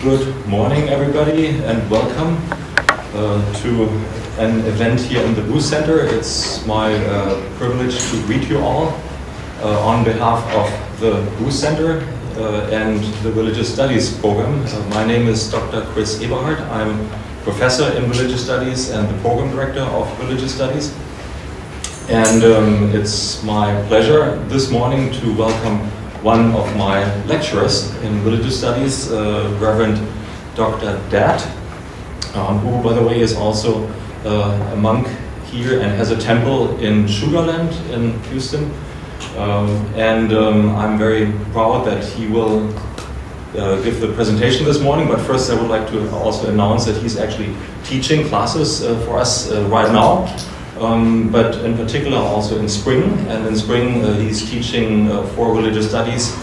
Good morning, everybody, and welcome to an event here in the Booth Center. It's my privilege to greet you all on behalf of the Booth Center and the Religious Studies program. My name is Dr. Chris Eberhardt. I'm professor in Religious Studies and the program director of Religious Studies. And it's my pleasure this morning to welcome one of my lecturers in Religious Studies, Reverend Dr. Đạt, who, by the way, is also a monk here and has a temple in Sugar Land in Houston. I'm very proud that he will give the presentation this morning, but first I would like to also announce that he's actually teaching classes for us right now. But in particular also in spring, and in spring he's teaching for Religious Studies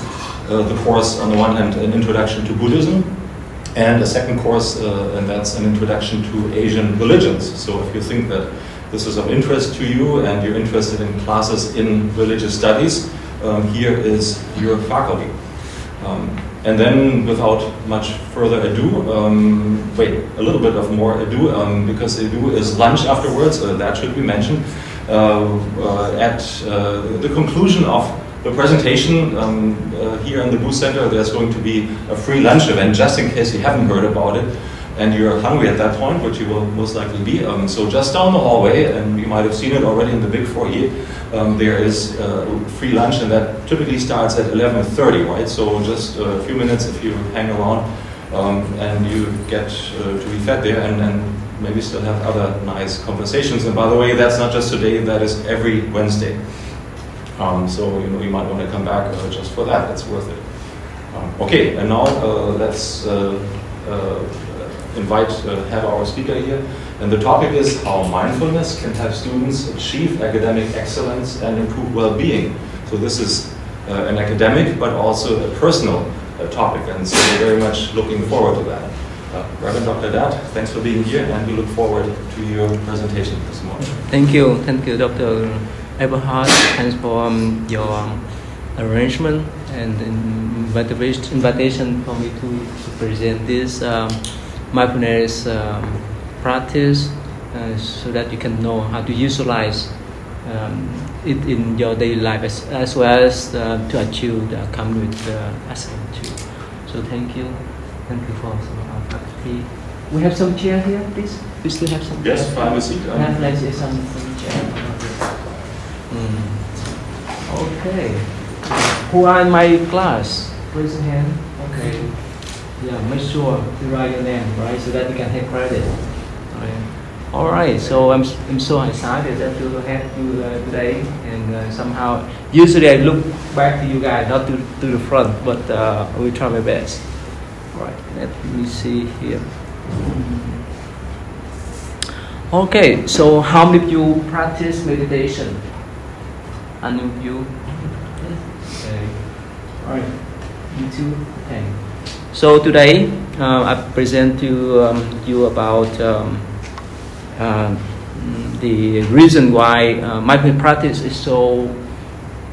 the course on the one hand an introduction to Buddhism, and a second course and that's an introduction to Asian religions. So if you think that this is of interest to you and you're interested in classes in Religious Studies, here is your faculty. And then, without much further ado, wait, a little bit of more ado, because ado is lunch afterwards, that should be mentioned. At the conclusion of the presentation here in the Booth Center, there's going to be a free lunch event, just in case you haven't heard about it and you're hungry at that point, which you will most likely be. So just down the hallway, and you might have seen it already in the big foyer, there is free lunch, and that typically starts at 11:30, right? So just a few minutes if you hang around, and you get to be fed there, and maybe still have other nice conversations. And by the way, that's not just today, that is every Wednesday. So you might want to come back just for that, it's worth it. Okay, and now let's have our speaker here. And the topic is how mindfulness can help students achieve academic excellence and improve well-being. So this is an academic but also a personal topic, and so we're very much looking forward to that. Reverend Dr. Đạt, thanks for being here, and we look forward to your presentation this morning. Thank you, Dr. Eberhardt. Thanks for your arrangement and invitation for me to present this mindfulness practice, so that you can know how to utilize it in your daily life, as well as to achieve the common excellence too. So thank you for our faculty. We have some chair here, please. We still have some. Yes, find a seat. Let's see some chair. Okay. Who are in my class? Raise your hand. Okay. Yeah, make sure to write your name, right, so that you can take credit. All right. So I'm so excited that to have you today, and somehow usually I look back to you guys, not to the front, but I will try my best. All right. Let me see here. Okay. So how many of you practice meditation? Any of you? Okay. All right. You too. Okay. So today I present to you about the reason why mindfulness practice is so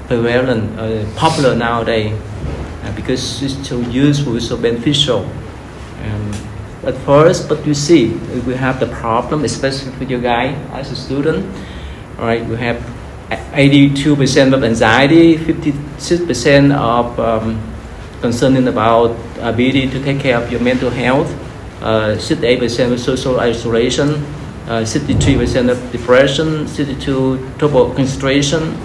prevalent, popular nowadays, because it's so useful, so beneficial. At first, but you see, we have the problem, especially for you guys as a student. All right, we have 82% of anxiety, 56% of concerning about ability to take care of your mental health, 68% of social isolation, 63% of depression, 62% trouble concentration,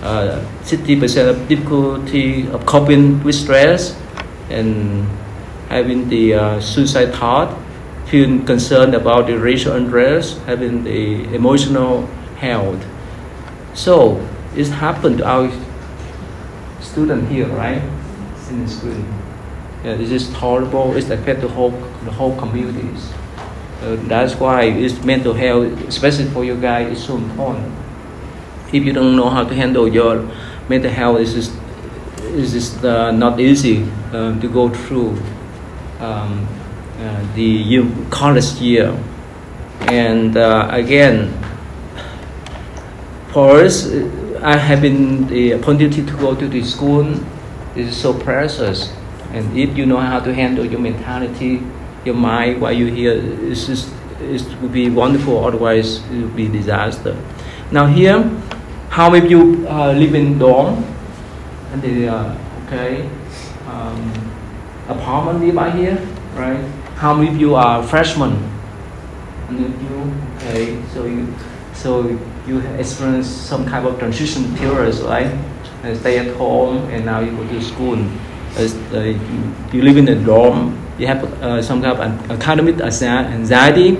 60% of difficulty of coping with stress, and having the suicide thought, feeling concerned about the racial unrest, having the emotional health. So it happened to our student here, right? In the school. Yeah, this is horrible. It's affect the whole communities. That's why it's mental health, especially for you guys, is so important. If you don't know how to handle your mental health, it's just not easy to go through the college year. And again, for us, I have been the opportunity to go to the school. This is so precious, And if you know how to handle your mentality, your mind while you're here, it would be wonderful. Otherwise, it would be disaster. Now here, how many of you live in dorm? And the apartment nearby here, right? How many of you are freshmen? And you, okay, so you experience some kind of transition periods, right? And stay at home, and now you go to school. You live in a dorm. You have some kind of academic anxiety,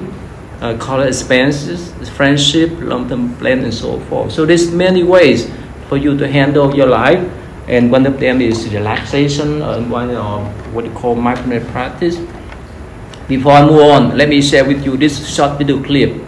college expenses, friendship, long-term plan, and so forth. So there's many ways for you to handle your life, and one of them is relaxation, and one what you call mindfulness practice. Before I move on, let me share with you this short video clip.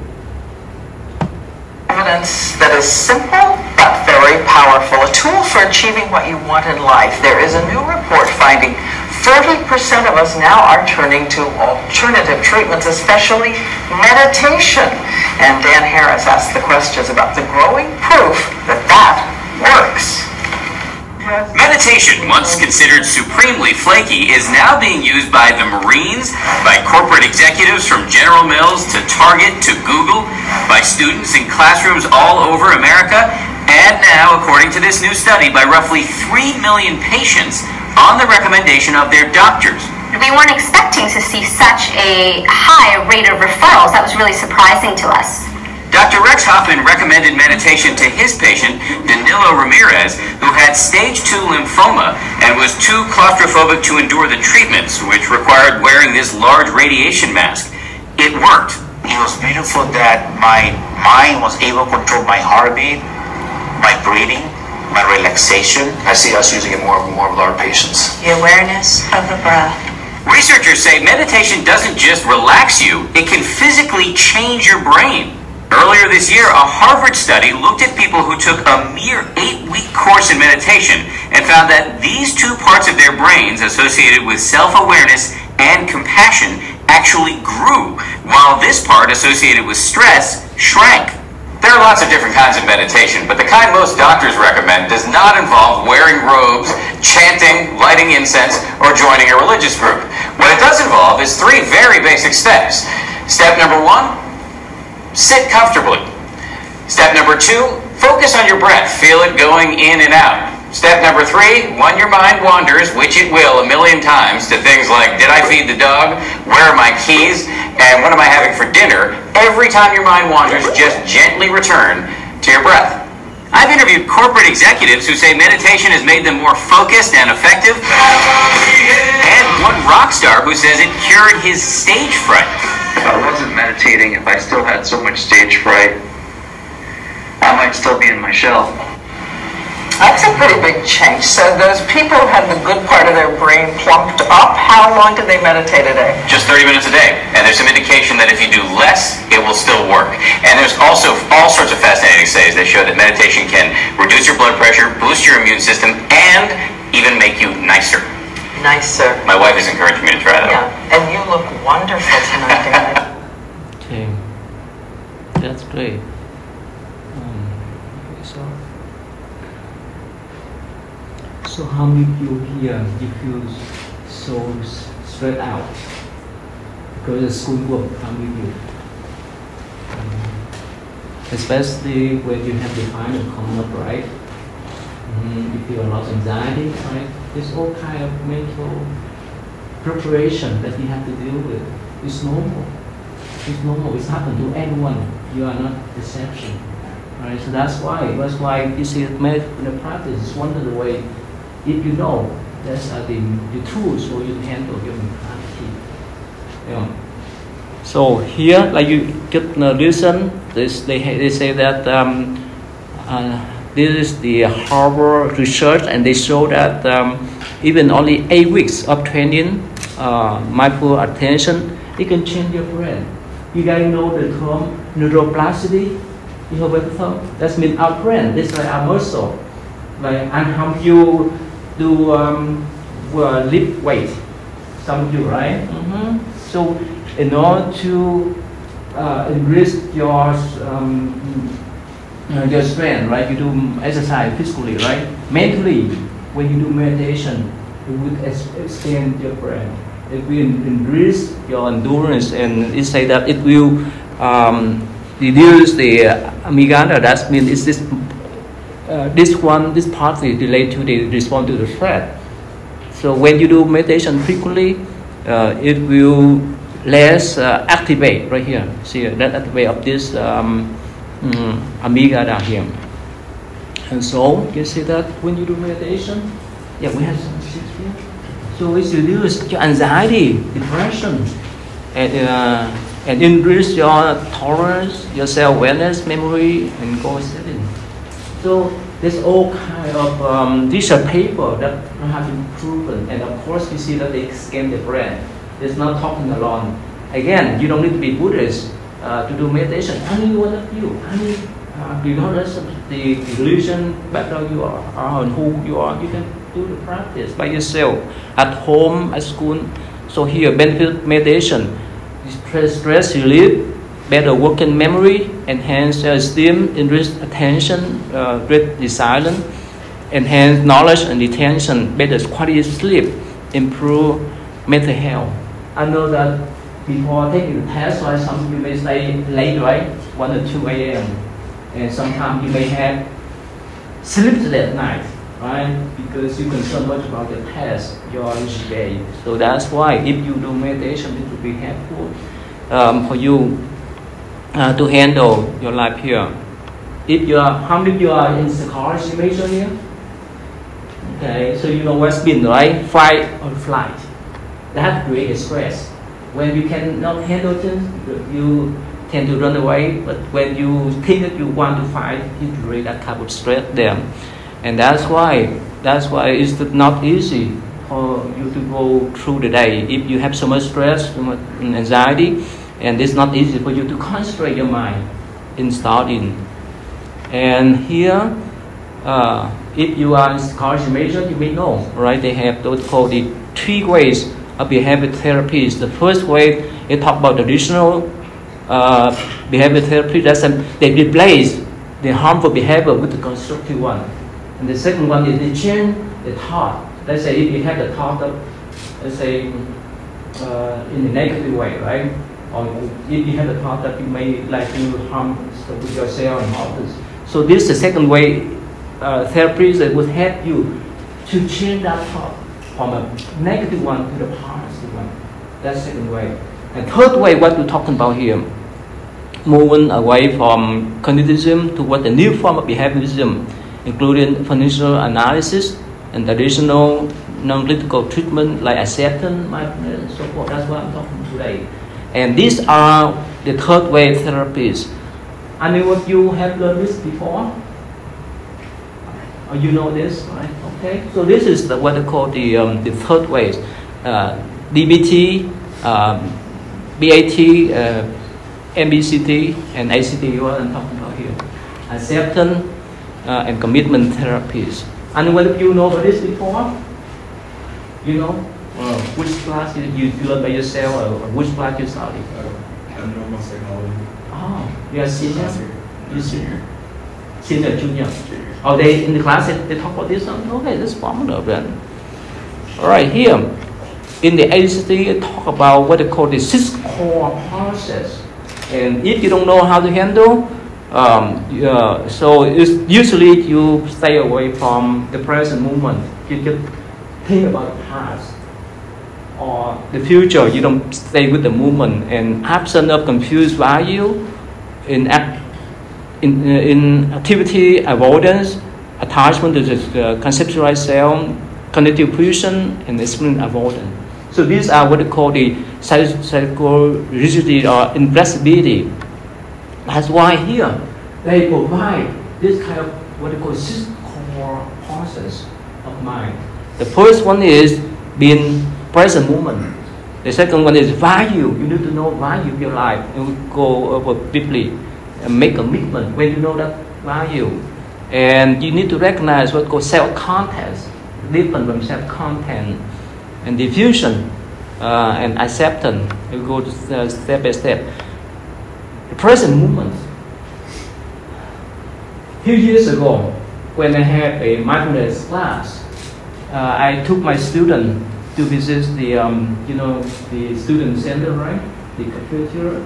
Evidence that is simple but very powerful, a tool for achieving what you want in life. There is a new report finding 30% of us now are turning to alternative treatments, especially meditation. And Dan Harris asked the questions about the growing proof that that works. Meditation, once considered supremely flaky, is now being used by the Marines, by corporate executives from General Mills to Target to Google, by students in classrooms all over America, and now, according to this new study, by roughly 3 million patients on the recommendation of their doctors. We weren't expecting to see such a high rate of referrals. That was really surprising to us. Dr. Rex Hoffman recommended meditation to his patient, Danilo Ramirez, who had stage 2 lymphoma and was too claustrophobic to endure the treatments, which required wearing this large radiation mask. It worked. It was beautiful that my mind was able to control my heartbeat, my breathing, my relaxation. I see us using it more and more with our patients. The awareness of the breath. Researchers say meditation doesn't just relax you, it can physically change your brain. Earlier this year, a Harvard study looked at people who took a mere 8-week course in meditation and found that these two parts of their brains associated with self-awareness and compassion actually grew, while this part associated with stress shrank. There are lots of different kinds of meditation, but the kind most doctors recommend does not involve wearing robes, chanting, lighting incense, or joining a religious group. What it does involve is 3 very basic steps. Step number 1, sit comfortably. Step number 2, focus on your breath. Feel it going in and out. Step number 3, when your mind wanders, which it will a million times, to things like, did I feed the dog? Where are my keys? And what am I having for dinner? Every time your mind wanders, just gently return to your breath. I've interviewed corporate executives who say meditation has made them more focused and effective. And one rock star who says it cured his stage fright. If I wasn't meditating, if I still had so much stage fright, I might still be in my shell. That's a pretty big change. So those people who had the good part of their brain plumped up, how long did they meditate a day? Just 30 minutes a day. And there's some indication that if you do less, it will still work. And there's also all sorts of fascinating studies that show that meditation can reduce your blood pressure, boost your immune system, and even make you nicer. Nicer. My wife has encouraged me to try that. Yeah, and you look wonderful tonight, David. Okay, that's great. So how many of you here you feel so stressed out because of school work? How many of you? Especially when you have the final come up, right? You feel a lot of anxiety, right? There's all kind of mental preparation that you have to deal with. It's normal. It's normal. It's happened to everyone. You are not exception, right? So that's why you see mindfulness practice is one of the ways. If you know, that's the tools for you to handle your mentality. Yeah. So here, like you could listen, they say that this is the Harvard research, and they show that even only 8 weeks of training mindful attention, it can change your brain. You guys know the term neuroplasticity? You know what the term? That means our brain, it's like our muscle. Like, and how you do lift weight, some of you, right? So in order to increase your strength, right? You do exercise physically, right? Mentally, when you do meditation, it would extend your brain. It will increase your endurance, and it say that it will reduce the amygdala. That means it's this part is related to the response to the threat. So when you do meditation frequently, it will less activate right here. See that activate of this amygdala here. And so you see that when you do meditation, yeah, we have some shit here. So it reduces your anxiety, depression, and increase your tolerance, your self-awareness, memory, and goal setting. So there's all kind of research paper that have been proven, and of course you see that they scan the brain. It's not talking alone. Again, you don't need to be Buddhist to do meditation. Any one of you, regardless of the religion, background you are and who you are, you can do the practice by yourself, at home, at school. So here, benefit meditation, stress relief, better working memory, enhance self-esteem, increase attention, great resilience, enhance knowledge and retention, better quality sleep, improve mental health. I know that before taking the test, right, some of you may stay late, right, 1 or 2 a.m. And sometimes you may have sleepless at night, right, because you concern much about your test, your day. So that's why if you do meditation, it will be helpful for you to handle your life here. If you are, how many of you are in psychology major here? Okay, so you know what's been, right? Fight or flight. That creates stress. When you cannot handle things, you tend to run away. But when you think that you want to fight, you create that kind of stress there. And that's why it's not easy for you to go through the day. If you have so much stress, so much anxiety, and it's not easy for you to concentrate your mind in studying. And here, if you are in psychology major, you may know, right? They have those called the 3 ways of behavior therapies. The first way, they talk about traditional behavior therapy. That's they replace the harmful behavior with the constructive one. And the second one is they change the thought. Let's say if you have the thought of, let's say, in a negative way, right? Or if you have the thought that you may like to harm yourself and others. So this is the second way therapies that would help you to change that thought from a negative one to the positive one. That's the second way. And third way, what we're talking about here, moving away from cognitivism toward a new form of behaviorism, including financial analysis and traditional non-critical treatment like acceptance, mindfulness, and so forth. That's what I'm talking today. And these are the third way therapies. Any of you have learned this before? Or you know this, right? Okay. So this is what they call the third ways. DBT, BAT, MBCT, and ACT, what I'm talking about here. Acceptance and commitment therapies. Anyone of you know about this before? You know? Which class you learn by yourself, or which class you study? Normal psychology. Oh, you are senior? You senior? Senior, junior? Oh, they in the class they talk about this? Okay, that's formula then. Alright, here in the ACT they talk about what they call the 6 core process. And if you don't know how to handle, so it's usually you stay away from the present moment. You just think about the past or the future. You don't stay with the moment, and absence of confused value in activity avoidance, attachment to the conceptualized self, cognitive fusion, and experience avoidance. So these are what they call the psychological rigidity or inflexibility. That's why here they provide this kind of what they call 6 core process of mind. The first one is being present moment. The second one is value. You need to know value of your life. You go over deeply and make a commitment when you know that value. And you need to recognize what called self-content, different from self-content, and diffusion and acceptance. You go to step by step. The present moment. A few years ago, when I had a mindfulness class, I took my student to visit the, the student center, right? The cafeteria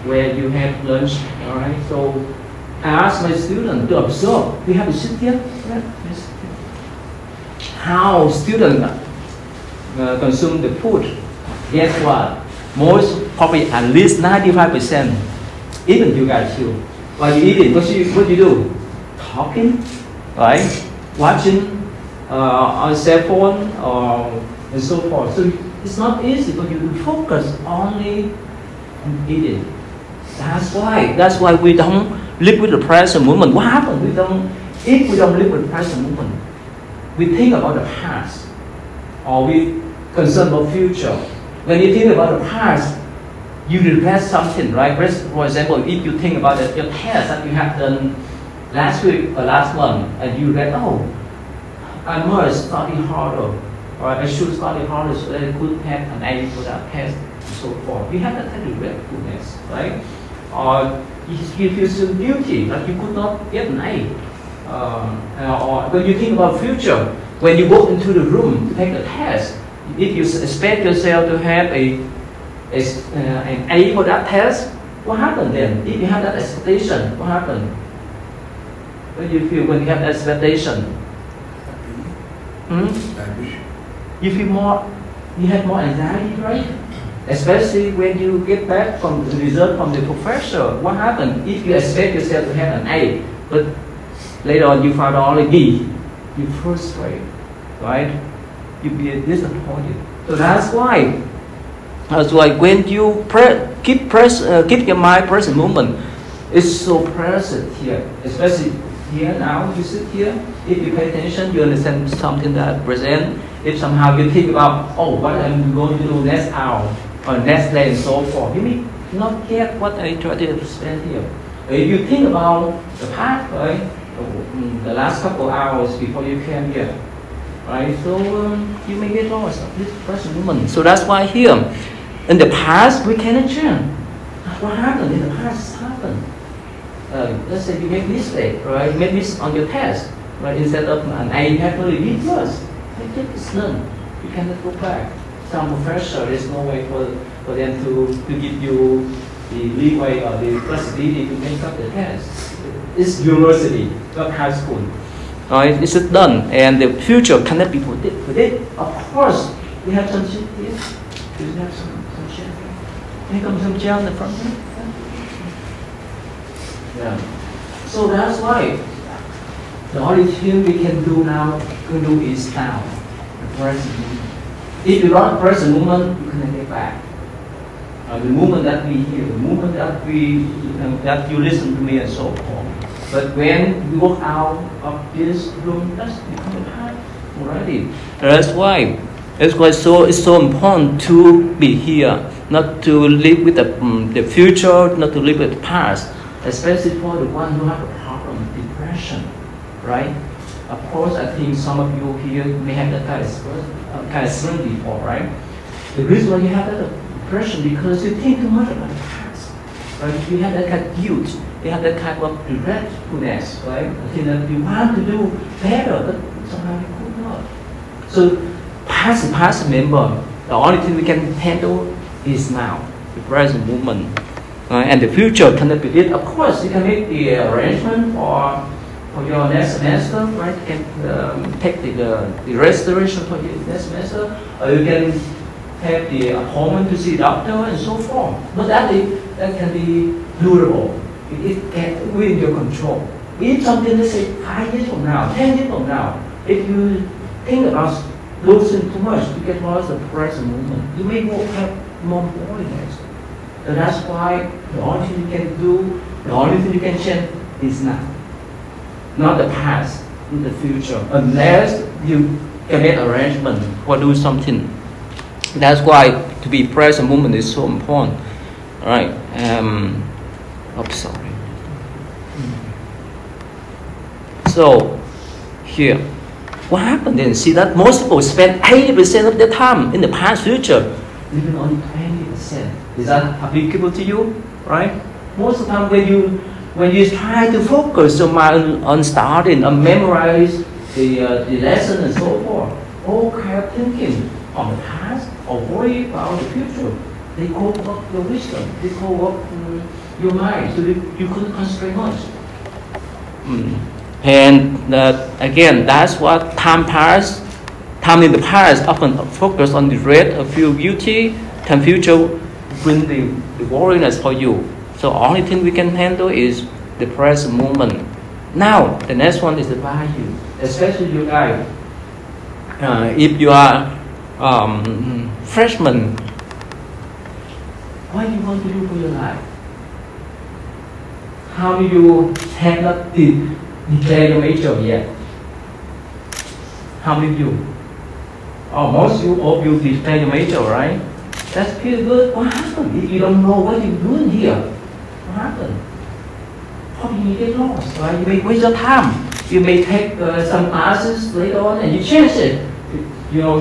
where you have lunch, all right? So I asked my student to observe. We have to sit here, right? How students consume the food. Guess what? Most, probably at least 95%, even you guys too. While you eating, what you do? Talking, right? Watching on cell phone and so forth. So it's not easy for you to focus only on eating. That's why we don't live with the present moment. What happened? If we don't live with the present moment, we think about the past, or we concern about future. When you think about the past, you regret something, right? For example, if you think about your test that you have done last week or last month, and you regret, oh, I must study harder, or I should study harder so that I could have an A for that test, and so forth. You have that kind of regretfulness, right? Or you feel so guilty that you could not get an A. Or when you think about future, when you walk into the room to take the test, if you expect yourself to have an A for that test, what happened then? If you have that expectation, what happened? What do you feel when you have that expectation? You feel you have more anxiety, right? Especially when you get back from the result from the professor. What happened if you expect yourself to have an A, but later on you find only B? You frustrate, right? You be disappointed. So that's why when you keep your mind present moment, it's so present here, especially here now. You sit here. If you pay attention, you understand something that present. If somehow you think about, oh, what I'm going to do next hour or next day and so forth, you may not get what I try to explain here. If you think about the past, right, the last couple hours before you came here, right, so you may get lost of this present moment. So that's why here, in the past, we cannot change. What happened in the past happened. Let's say you make mistake, right? You make mistake on your test, right? Instead of an A, you have to B plus. You just learn. You cannot go back. Some professor, there's no way for them to give you the leeway or the flexibility to make up the test. It's university, not high school. Right? It's done, and the future cannot be predicted. Of course, we have some shit here. Do you have some shit here? Can you come some chair in the front here? Yeah. So that's why the only thing we can do is now, the present moment. If you don't present moment, you cannot get back. The moment that we hear, the moment that that you listen to me and so forth. But when we walk out of this room, that's become a past already. That's why it's so important to be here, not to live with the future, not to live with the past, especially for the one who have a problem, depression, right? Of course, I think some of you here may have that kind of experience before, right? The reason why you have that depression because you think too much about the past, right? You have that kind of guilt, you have that kind of regretfulness, right? I think that you want to do better, but somehow you could not. So, past member, the only thing we can handle is now, the present moment, and the future cannot be did. Of course, you can make the arrangement for your next semester, right? You can take the restoration for your next semester, or you can have the appointment to see a doctor and so forth. But that can be doable. It can within your control. If something, let's say 5 years from now, 10 years from now, if you think about losing too much, you get lost in the present moment. You may have more boringness. So that's why the only thing you can do, the only thing you can change is now. Not the past, not the future. Unless you can make arrangement or do something. That's why to be present moment is so important. All right. Sorry. So here, what happened then? See that most people spend 80% of their time in the past, future, even only 20%. Is that applicable to you? Right? Most of the time when you try to focus your mind on studying, on memorize the lesson and so forth, all kind of thinking on the past or worry about the future. They call up your wisdom. They call up your mind, so you couldn't concentrate much. And again, that's what time past. Time in the past often focus on the red or feel guilty. Time future bring the worriness for you. So only thing we can handle is the present moment. Now the next one is the value, especially you guys. If you are freshman, what do you want to do for your life? How do you have not declared your major yet? How many of you? Oh, most of you declare your major, right? That's pretty good. What happened? If you don't know what you're doing here, what happened? Probably you get lost, right? You may waste your time. You may take some classes later on and you change it. You know,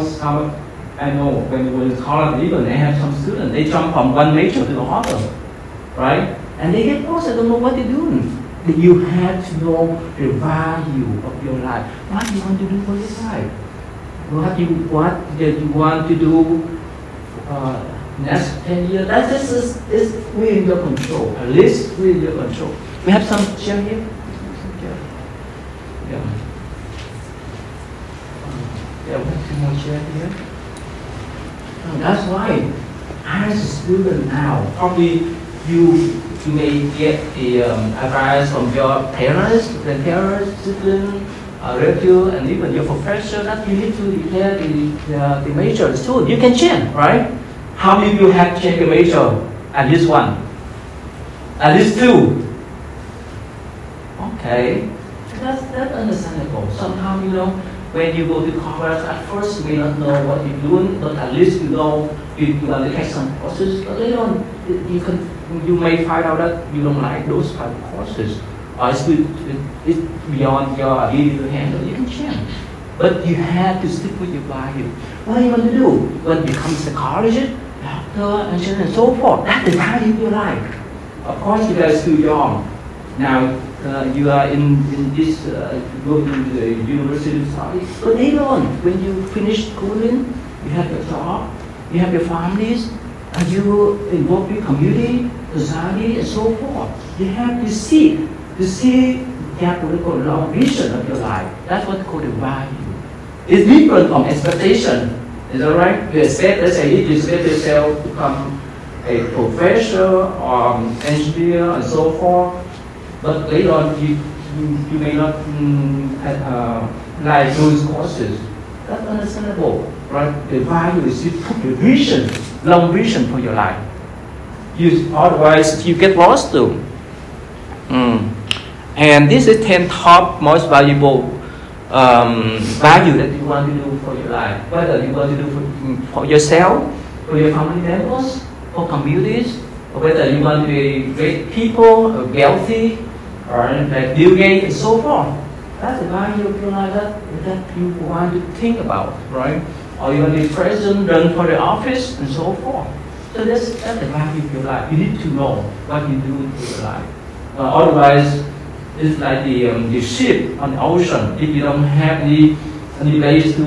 I know when we were in college, even I have some students, they jump from one major to the other, right? And they get lost, they don't know what they're doing. You have to know the value of your life. What you want to do for your life? What you want to do next 10 years? That is within your control. At least within your control. We have some chair here. Yeah. Yeah, we have 2 more chairs here. That's why, as a student now, probably you may get the advice from your parents, grandparents, siblings, relative, and even your professor that you need to declare the major soon. You can change, right? How many of you have changed your major? At least one. At least 2. Okay, that's understandable. Somehow, you know, when you go to college, at first you may not know what you're doing, but at least you know you want to take some courses. But later on, you may find out that you don't like those type of courses, or it's beyond your ability to handle. You can change, but you have to stick with your value. What do you want to do? When you become a psychologist, doctor, engineer, and so forth, that's the value of your life. Of course, you guys are still young. Now you are in this go to the university studies. But later on, when you finish schooling, you have your job, you have your families, and you involve your community, society, and so forth. You have to see you have what we call long vision of your life. That's what we call the value. It's different from expectation. Is that right? You expect, let's say, you expect yourself to become a professor or engineer and so forth. But later on, you may not like those courses. That's understandable, right? The value is you put the vision, long vision for your life. Otherwise, you get lost too. And this is 10 top most valuable value that you want to do for your life. Whether you want to do for yourself, for your family members, for communities, or whether you want to be great people, or wealthy, or like Bill Gates and so forth. That's the value of your life that you want to think about, right? Or you want to be president, run for the office, and so forth. So that's the value of your life. You need to know what you do with your life. Otherwise, it's like the ship on the ocean. If you don't have any place to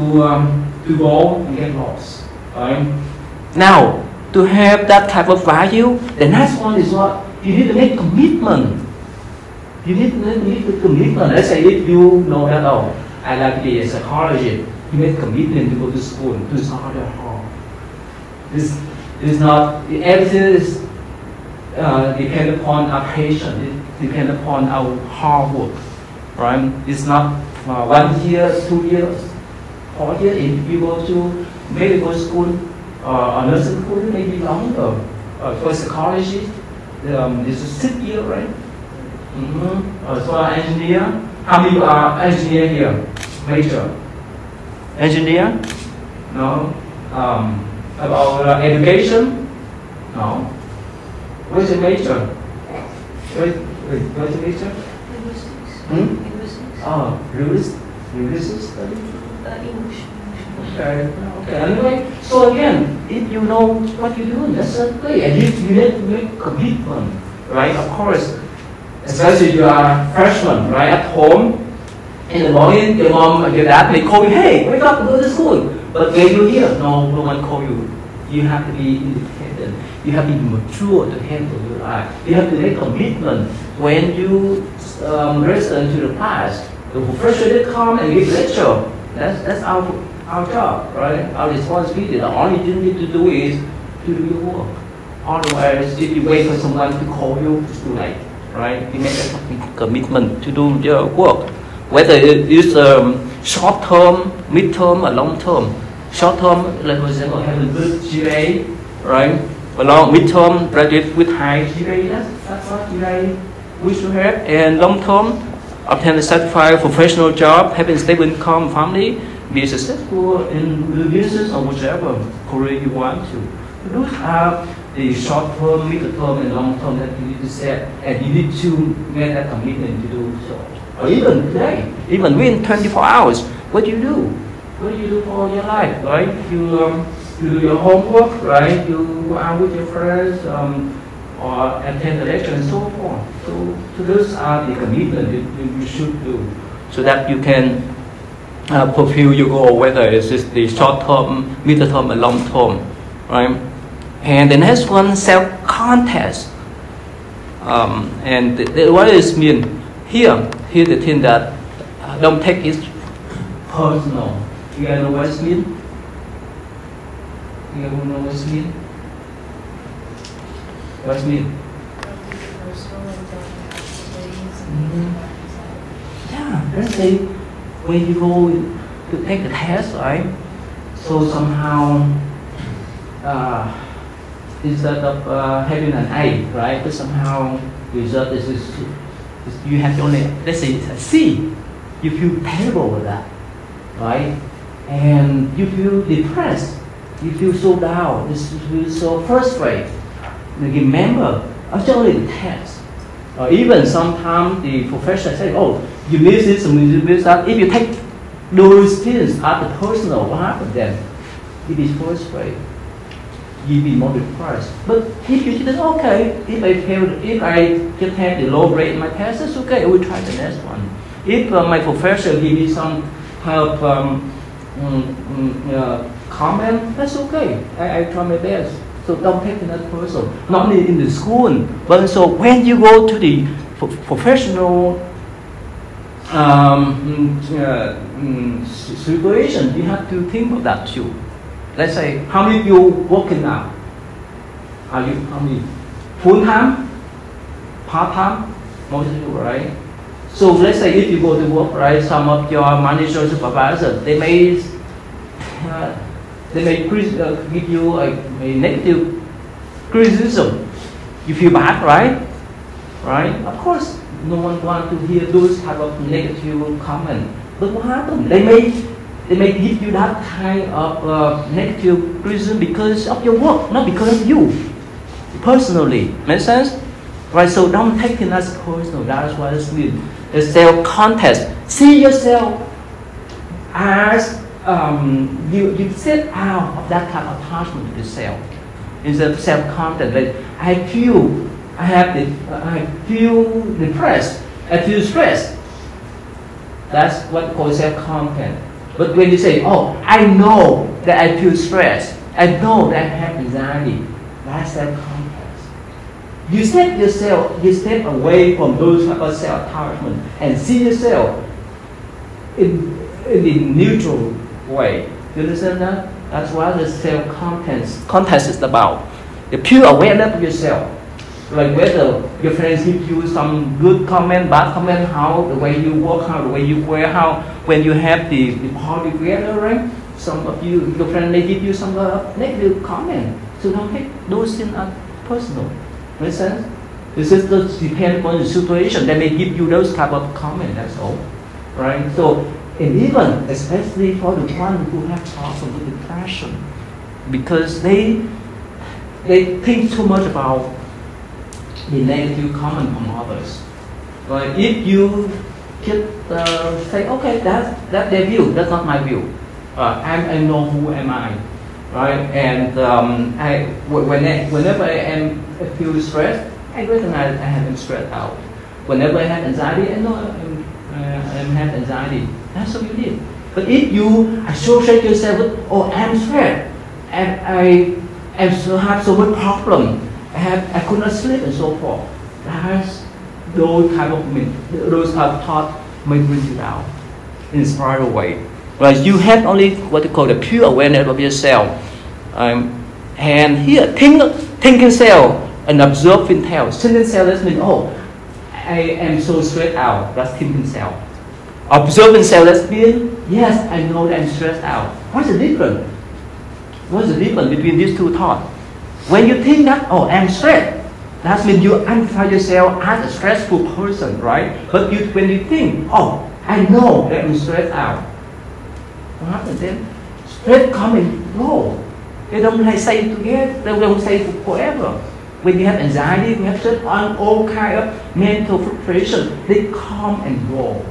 go, you get lost, right? Now, to have that type of value, the next one is what? You need to make commitment. You need to make a commitment. Let's say if you know that, oh, I like to be a psychologist, you make commitment to go to school, to study hard. This is not, everything is depend upon our patience, it depends upon our hard work, right? It's not 1 year, 2 years, 4 years. If you go to medical school or nursing school, maybe longer. For psychology, it's a 6 year, right? So engineer, how many are engineer here? Major. Engineer? No. About education? No. What's the major? What's the major? Linguistics. Oh, linguistics study? English. Okay. Anyway, so again, if you know what you're doing, that's okay. And you need to make commitment, right? Of course. Especially you are freshman, right, at home, In the morning, your mom and your dad may call you, hey, wake up, go to school. But when you're here, no one call you. You have to be independent. You have to be mature to handle your life. You have to make commitment. When you listen to the class, the professor will come and give lecture. That's our job, right? Our responsibility. The only thing you need to do is to do your work. Otherwise, if you wait for someone to call you, it's too late, right? You make a commitment to do your work. Whether it is short term, mid term, or long term. Short term, like for example, have a good GPA, right? Along mid term, graduate with high GPA, that's what GPA we should have. And long term, obtain a certified professional job, having stable income, family, be successful in the business or whichever career you want to. Those are the short term, mid term, and long term that you need to set, and you need to make that commitment to do so. Or even today, even within 24 hours, what do you do? What do you do for your life, right? You do your homework, right? You go out with your friends, or attend the lecture and so forth. So those are the commitments you should do, so that you can fulfill your goal, whether it's the short term, mid term, and long term, right? And the next one, self-contest. And what does it mean? Here the thing that don't take it personal. You guys know what it means? You guys know what it means? What it means? Yeah, let's say when you go to take the test, right? So somehow, instead of having an A, right? But somehow result is you have only, let's say it's a C. You feel terrible with that, right? And you feel depressed. You feel so down. You feel so frustrated. Remember, actually the test. Or even sometimes the professor says, oh, you miss this and you miss that. If you take those things as the personal, what happens then? You be frustrated. You be more depressed. But if you think, okay, if I just have the low grade in my test, that's okay. I will try the next one. If my professor give me some help comment, that's okay. I try my best. So don't take that personal. Not only in the school, but also when you go to the professional situation, you have to think of that too. Let's say, how many people working now? Are you how many? Full time? Part time? Most of you, right? So let's say if you go to work, right? Some of your manager, supervisor, they may give you a negative criticism. You feel bad, right? Right? Of course, no one wants to hear those type of negative comment. But what happened? They may give you that kind of negative criticism because of your work, not because of you personally. Make sense? Right? So don't take it as personal. That's what it means. The self-contest. See yourself as you set out of that kind of attachment to yourself. Instead of self-contest, like I feel depressed. I feel stressed. That's what we call self-content. But when you say, oh, I know that I feel stressed, I know that I have anxiety, that's self-contest. You step away from those type of self-attachment and see yourself in the neutral way. You understand that? That's what the self-contest is about. The pure awareness of yourself. Like whether your friends give you some good comment, bad comment, how the way you walk, how the way you wear, how when you have the party together, right? Some of you, your friend may give you some negative comment. So don't take those things as personal. Make sense? This is just depends on the situation. They may give you those type of comment. That's all, right? So and even especially for the one who have problem with depression, because they think too much about the negative comment from others. But if you just say, okay, that's their view, that's not my view. I know who am I, right? And whenever I feel stressed, I recognize I have been stressed out. Whenever I have anxiety, I know I'm I have anxiety. That's what you did. But if you associate yourself with, oh, I'm stressed, and I have so much problem, I could not sleep and so forth. That's those kind of thoughts may bring you down in a spiral way. Right? You have only what you call the pure awareness of yourself, and here thinking self and observing self. Thinking self that means, oh, I am so stressed out. That's thinking self. Observing self that means, yes, I know that I'm stressed out. What's the difference? What's the difference between these two thoughts? When you think that, oh, I'm stressed, that means you identify yourself as a stressful person, right? But when you think, oh, I know that I'm stressed out, what happens then? Stress come and go. They don't stay together. They don't stay forever. When you have anxiety, you have stress on all kind of mental frustration, they come and go.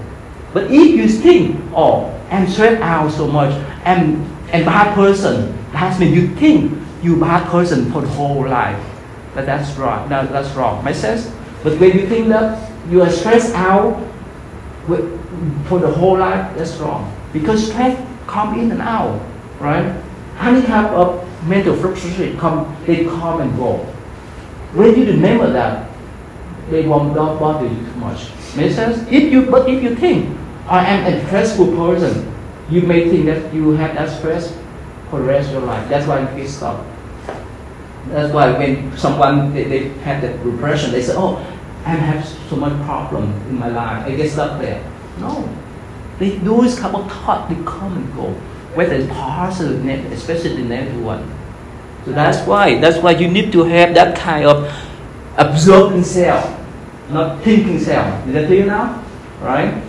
But if you think, oh, I'm stressed out so much, I'm a bad person, that means you think you're a bad person for the whole life. But that's wrong. That's wrong. Make sense? But when you think that you are stressed out for the whole life, that's wrong. Because stress come in and out, right? Any kind of mental frustration they come and go. When you remember that, they won't bother you too much. Make sense? But if you think, I am a stressful person, you may think that you have that stress for the rest of your life. That's why you get stuck. That's why when someone they have that repression, they say, oh, I have so much problem in my life, I get stuck there. No. Those couple of thoughts, they come and go. Whether it's positive, especially the negative one. So that's why you need to have that kind of observing self, not thinking self. Is that clear now? Right?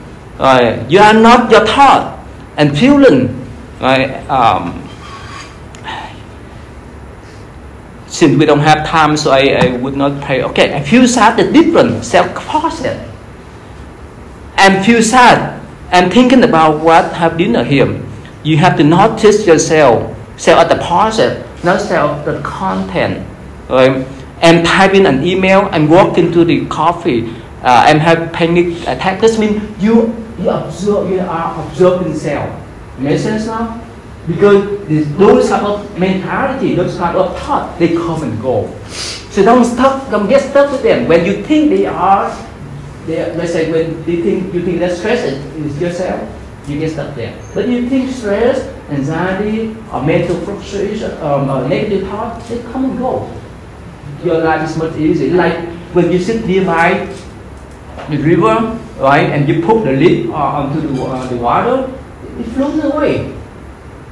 You are not your thought and feeling. Right? Since we don't have time, so I would not pray. Okay, I feel sad, the different self-process. I feel sad. I'm thinking about what have dinner here. You have to notice yourself, self at the process, not self the content. I'm typing an email, I'm walking to the coffee, I'm having panic attack. This means you are observing self. Make sense now? Because those type of mentality, those type of thought, they come and go. So don't get stuck with them. When you think let's say when you think that stress is yourself, you get stuck there. But you think stress, anxiety, or mental frustration, or negative thoughts, they come and go. Your life is much easier. Like when you sit nearby the river, right, and you put the lid onto the water, it floats away.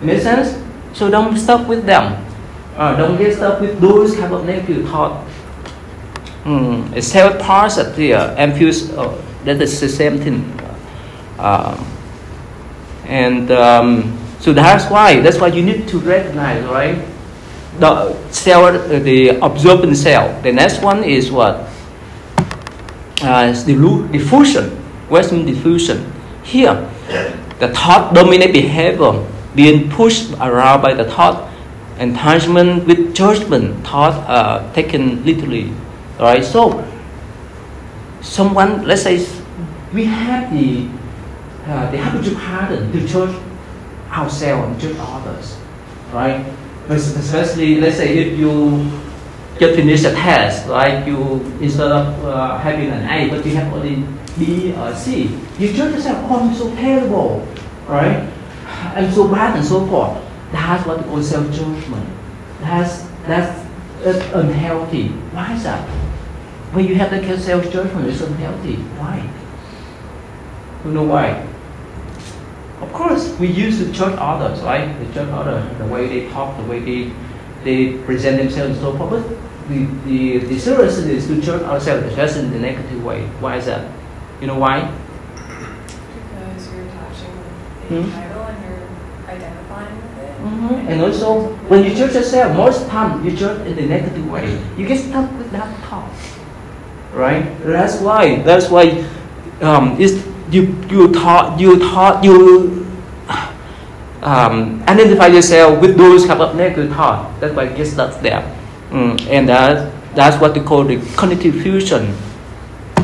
Make sense? So don't stop with them. Don't get stuck with those kind of negative thoughts. It's self-process here, and feels that is the same thing. So that's why you need to recognize, right? The observing self. The next one is what? Diffusion. What's mean diffusion? Here, the thought dominate behavior, being pushed around by the thought, attachment with judgment, thought taken literally. Alright, so someone, let's say, we have the habitual pattern to judge ourselves and judge others, right? Especially, let's say, if you just finish a test, right? You instead of having an A, but you have only B or C, you judge yourself, oh, I'm so terrible, right? I'm so bad and so forth. That's what we call self-judgment. That's unhealthy. Why is that? When you have that kind of self-judgment, it's unhealthy. Why? You know why? Of course, we used to judge others, right? We judge others, the way they talk, the way they present themselves and so forth. But the seriousness is to judge ourselves just in the negative way. Why is that? You know why? Because you're attaching the title and you're identifying with it. And also, when you judge yourself, most time you judge in the negative way. You get stuck with that thought. Right? That's why you identify yourself with those kind of negative thoughts. That's why you get stuck there. And that's what we call the cognitive fusion.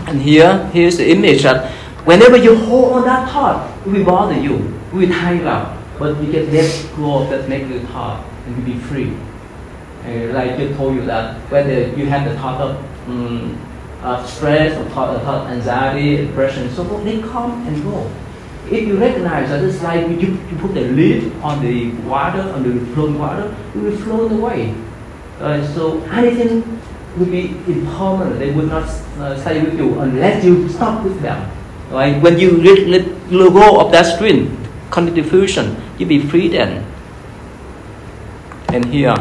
And here's the image that Whenever you hold on that thought, it will bother you, it will tie you up. But you can let go of that negative thought and you be free. Like you told you that whether you have the thought of stress or thought of anxiety, depression, so forth, they come and go. If you recognize that it's like you put the lid on the water, on the flowing water, it will float away. So anything will be impermanent. They will not stay with you unless you stop with them. Right? When you let go of that stream, cognitive diffusion, you be free then. And here,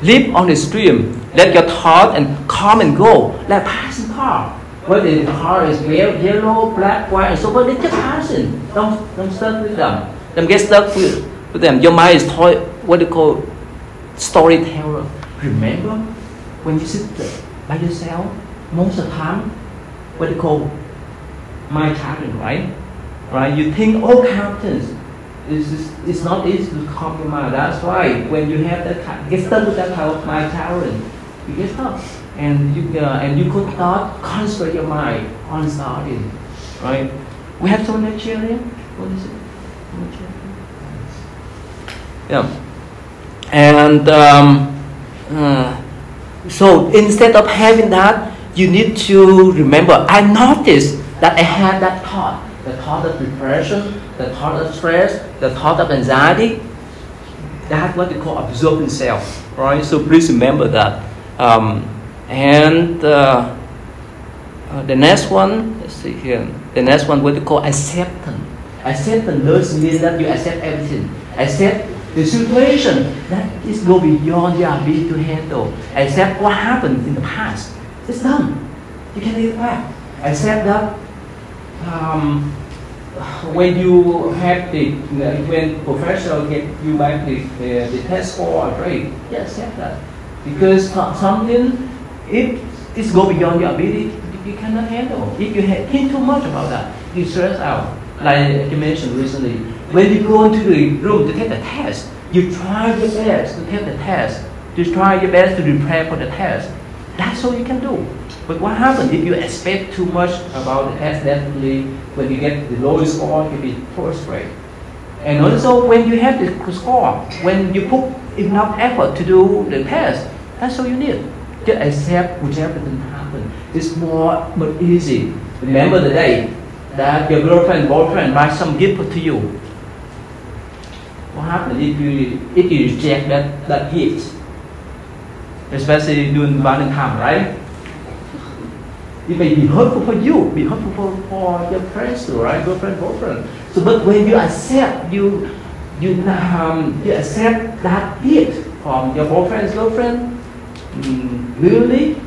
live on the stream. Let your thought and come and go like passing car. Whether the car is yellow, black, white, and so forth, they just passing. Don't stuck with them. Don't get stuck with them. Your mind is what they call storyteller. Remember when you sit by yourself, most of the time, what they call mind traveling, right? Right? You think all kind of things. It's not easy to calm your mind. That's why when you have that get stuck with that kind of mind traveling, you get stuck, and you could not concentrate your mind on studying, right? We have so much here. What is it? Yeah, and so instead of having that, you need to remember. I noticed that I had that thought, the thought of depression, the thought of stress, the thought of anxiety. That's what they call observing self, right? So please remember that. The next one, let's see here. The next one, what they call acceptance. Acceptance does mean that you accept everything. Accept the situation that is go beyond your ability to handle. Accept what happened in the past. It's done. You can leave it back. Accept that when you have when professional get you back the test score or grade, you accept that. Because something, if it's go beyond your ability, you cannot handle. If you think too much about that, you stress out. Like you mentioned recently, when you go into the room to take the test, you try your best to take the test. You try your best to prepare for the test. That's all you can do. But what happens if you expect too much about the test? Definitely, when you get the lowest score, you'll be frustrated. And also, when you have the score, when you put enough effort to do the test, that's all you need. Just accept whichever thing happens. It's more easy. Remember the day that your girlfriend, boyfriend buy some gift to you. What happens if you reject that gift? Especially during Valentine's, right? It may be hurtful for you, be hurtful for your friends too, right? Girlfriend, boyfriend. So, but when you accept, you accept that gift from your boyfriend's girlfriend, really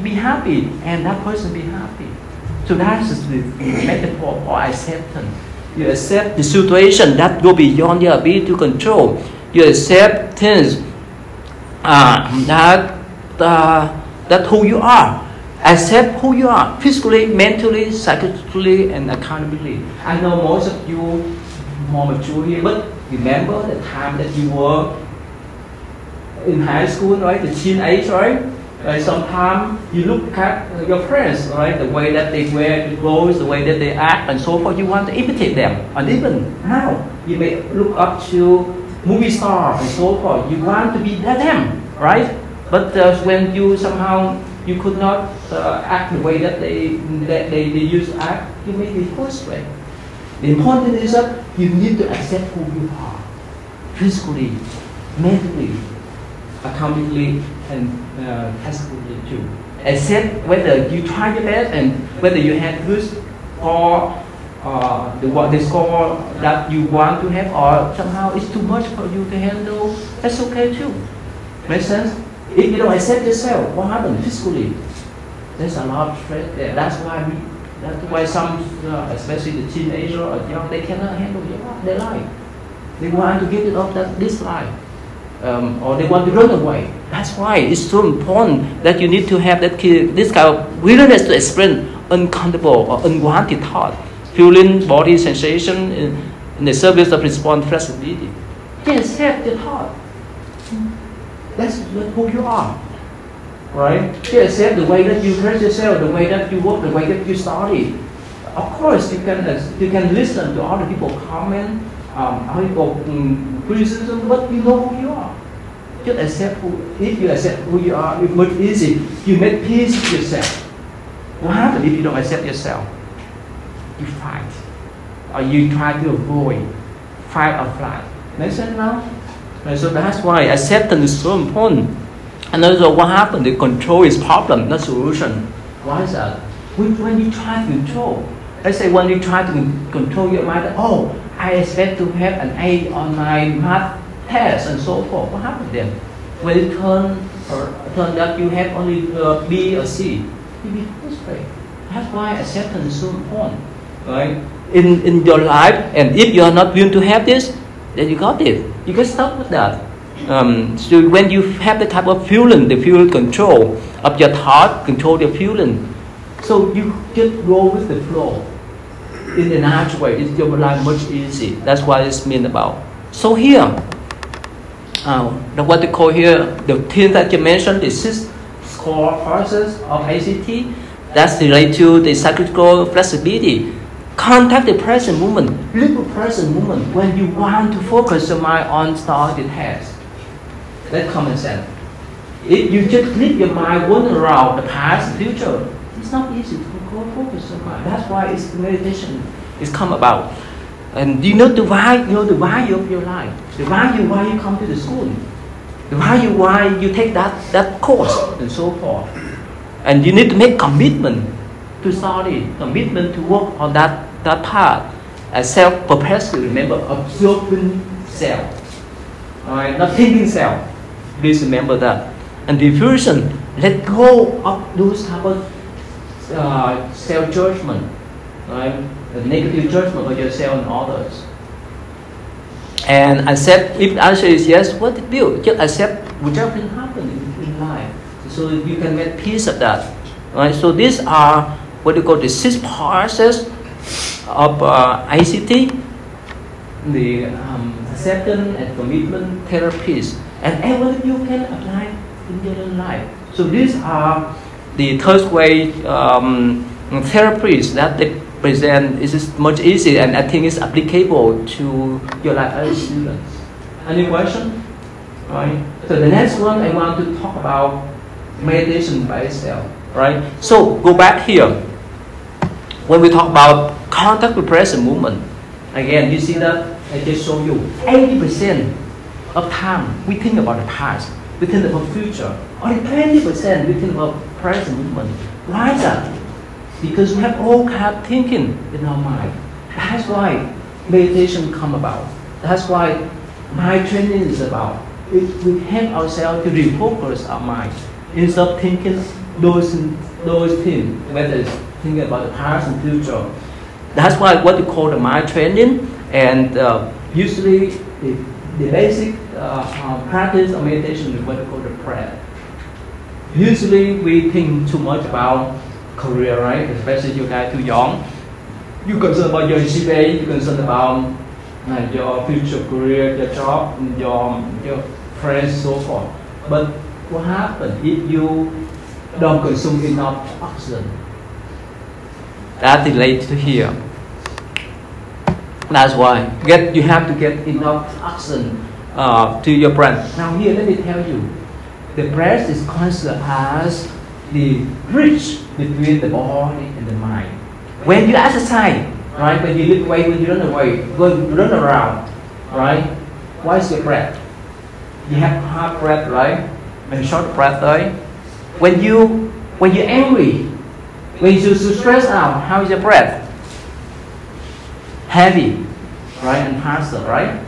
be happy, and that person be happy. So that's the metaphor for acceptance. You accept the situation that go beyond your ability to control. You accept things that who you are. Accept who you are, physically, mentally, psychologically, and accountably. I know most of you more mature here, but remember the time that you were in high school, right? The teenage, right? Sometimes you look at your friends, right? The way that they wear the clothes, the way that they act, and so forth. You want to imitate them, and even now you may look up to movie stars and so forth. You want to be like them, right? But when you somehow you could not act the way that they used to act, you may be frustrated. The important thing is that you need to accept who you are, physically, mentally, accountably, and physically too. Accept whether you try your best and whether you had good or the score that you want to have, or somehow it's too much for you to handle. That's okay too. Make sense? If you don't accept yourself, what happens physically? There's a lot of stress there. That's why some, especially the teenager or young, they cannot handle their life. They want to get it off this life, or they want to run away. That's why it's so important that you need to have this kind of willingness to explain uncomfortable or unwanted thought, feeling, body sensation in the service of response flexibility. Just accept the thought. That's who you are, right? You accept the way that you dress yourself, the way that you work, the way that you study. Of course, you can listen to other people comment, other people criticism, but you know who you are. Just accept if you accept who you are, it's much easy. You make peace with yourself. What happens if you don't accept yourself? You fight, or you try to avoid fight or flight. Make sense now? Right, so that's why acceptance is so important. And also, what happens? The control is problem, not solution. Why is that? When you try to control, let's say when you try to control your mind, oh, I expect to have an A on my math test and so forth. What happens then? When it turns out you have only B or C, you be frustrated. That's why acceptance is so important, right? In your life, and if you are not willing to have this, then you got it. You can stop with that. So when you have the type of feeling, the feeling control of your thought, control the feeling, so you just go with the flow. In a natural way, it's your life much easier. That's what it's mean about. So here, what they call here, the thing that you mentioned, the 6 core process of ACT, that's related to the psychological flexibility. Contact the present moment, live the present moment when you want to focus your mind on start the task. That's common sense. If you just leave your mind wandering around the past and future, it's not easy to focus your mind. That's why it's meditation is come about. And you know the value of your life, the value why you come to the school, the value why you take that course and so forth. And you need to make commitment to study, commitment to work on that part. As self-purpose, remember, observing self, right? Not thinking self. Please remember that. And diffusion, let go of those type of self-judgment, right? The negative judgment of yourself and others. And accept, if the answer is yes, what it will? Just accept whatever can happen in life. So you can make peace of that. Right? So these are what you call the 6 processes of ACT, the acceptance and commitment therapies, and everything you can apply in your own life. So these are the third way therapies that they present. Is much easier, and I think it's applicable to your life as students. Any question? Right. So the next one I want to talk about meditation by itself. Right. So go back here. When we talk about contact with present moment, again, you see that I just showed you 80% of time we think about the past, we think about future. Only 20% we think about present moment. Why is that? Because we have all kind of thinking in our mind. That's why meditation come about. That's why mind training is about. We help ourselves to refocus our mind instead of thinking those things, whether it's thinking about the past and future. That's why what we call the mind training, and usually the basic practice of meditation is what we call the prayer. Usually we think too much about career, right? Especially you guys too young. You concern about your GPA, you concern about your future career, your job, your friends, so forth. But what happens if you don't consume enough oxygen? That relates to here. That's why you have to get enough oxygen to your brain. Now here, let me tell you, the breath is considered as the bridge between the body and the mind. When you exercise, right? When you lift weight, when you run away, when you run around, right? What is your breath? You have hard breath, right? And short breath, right? When you're angry, when you're stressed out, how is your breath? Heavy, right? And faster, right?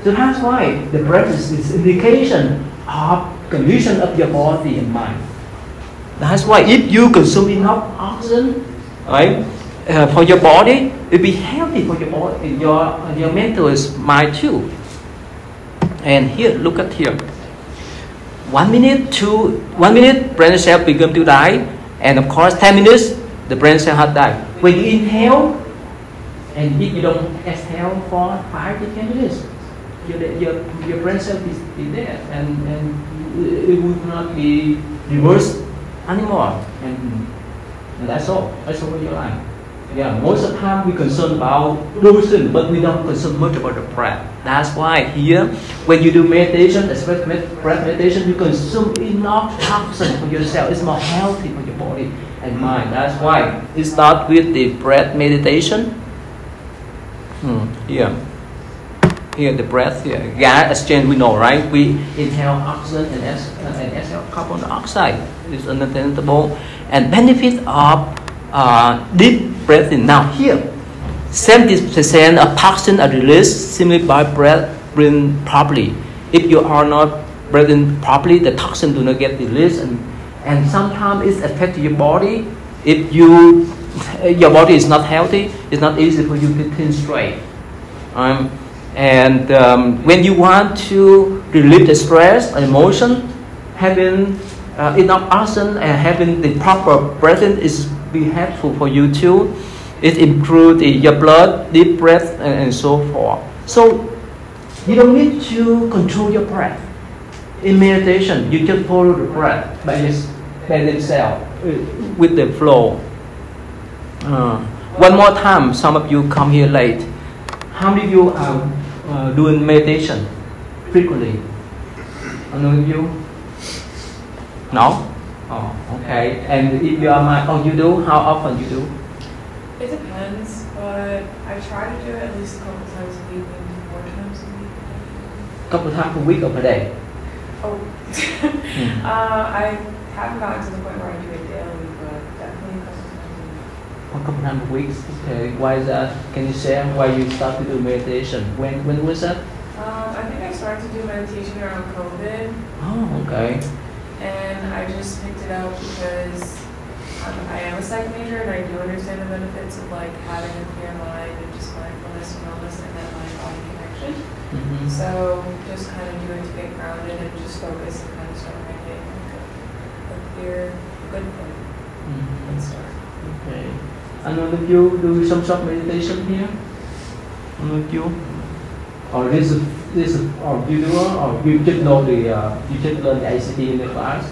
So that's why the breath is indication of condition of your body and mind. That's why if you consume enough oxygen, right, for your body, it will be healthy for your body, your mental mind too. And here, look at here. 1 minute, brain cell begin to die, and of course 10 minutes, the brain cell has died. When you inhale, and if you don't exhale for 5 to 10 minutes, your brain cell is dead, and it would not be reversed anymore. And that's all. That's all your life. Yeah, most of the time we concern about losing, but we don't concern much about the breath. That's why here, when you do meditation, especially breath meditation, you consume enough toxin for yourself. It's more healthy for your body and mind. That's why it starts with the breath meditation. Here the breath, here. Gas exchange, we know, right? We inhale oxygen and exhale carbon dioxide. It's understandable. And benefit of deep breathing. Now here, 70% of toxin are released simply by breathing properly. If you are not breathing properly, the toxin do not get released, and sometimes it affects your body. If your body is not healthy, it's not easy for you to think straight. When you want to relieve the stress or emotion, having enough oxygen and having the proper breathing is be helpful for you too. It improves your blood, deep breath, and so forth. So you don't need to control your breath. In meditation, you just follow the breath by itself with the flow. One more time, some of you come here late. How many of you are doing meditation frequently? None of you? No? Oh, okay. And if you are you do? How often you do? It depends, but I try to do it at least a couple times a week, maybe 4 times a week. Couple times per week or per day? Oh, I haven't gotten to the point where I do it daily, but definitely a couple times a week. A couple times a week. Okay. Why is that? Can you share why you start to do meditation? When was that? I think I started to do meditation around COVID. Oh, okay. And I just picked it up because I am a psych major and I do understand the benefits of like having a clear mind and just mindfulness and wellness and that mind-body connection. So just kind of doing to get grounded and just focus and kind of start my day like a clear, good thing. Good start. Okay. And none of you do some sort of meditation here? None of you? Or this or you do, or you just know you just learn the ICT in the class.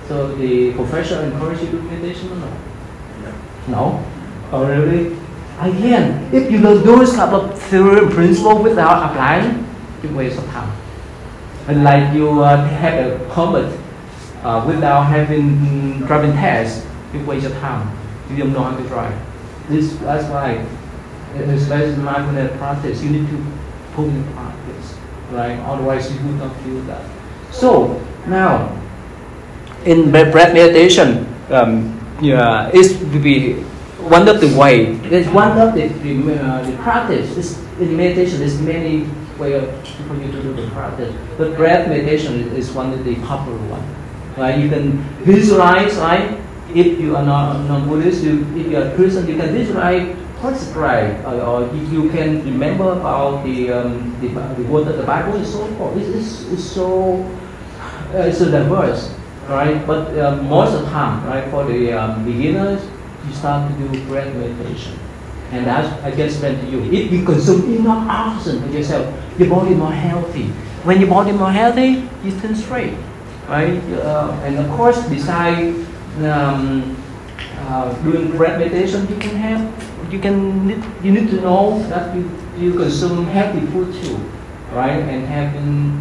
So the professor encourage you to do meditation or no? No. Oh really? Again, if you don't do this kind of theory and principle without applying, you waste of time. And like you have a permit without having driving test, you waste your time. You don't know how to drive. That's why, especially mindfulness practice, you need to put in practice, right? Otherwise, you would not feel that. So now, in breath meditation, it will be one of the way. It's one of the practice. In meditation, there's many ways for you to do the practice. But breath meditation is one of the popular one. Right? You can visualize, right? If you are not Buddhist, if you are Christian, you can visualize what's breath, or you can remember about the word of the Bible and so forth. It's so diverse, right? But most of the time, right, for the beginners, you start to do breath meditation, and that's I can explain to you. If you consume enough oxygen for yourself, your body more healthy. When your body more healthy, you think straight, right? And of course, besides doing breath meditation, you need to know that you consume healthy food too, right? And having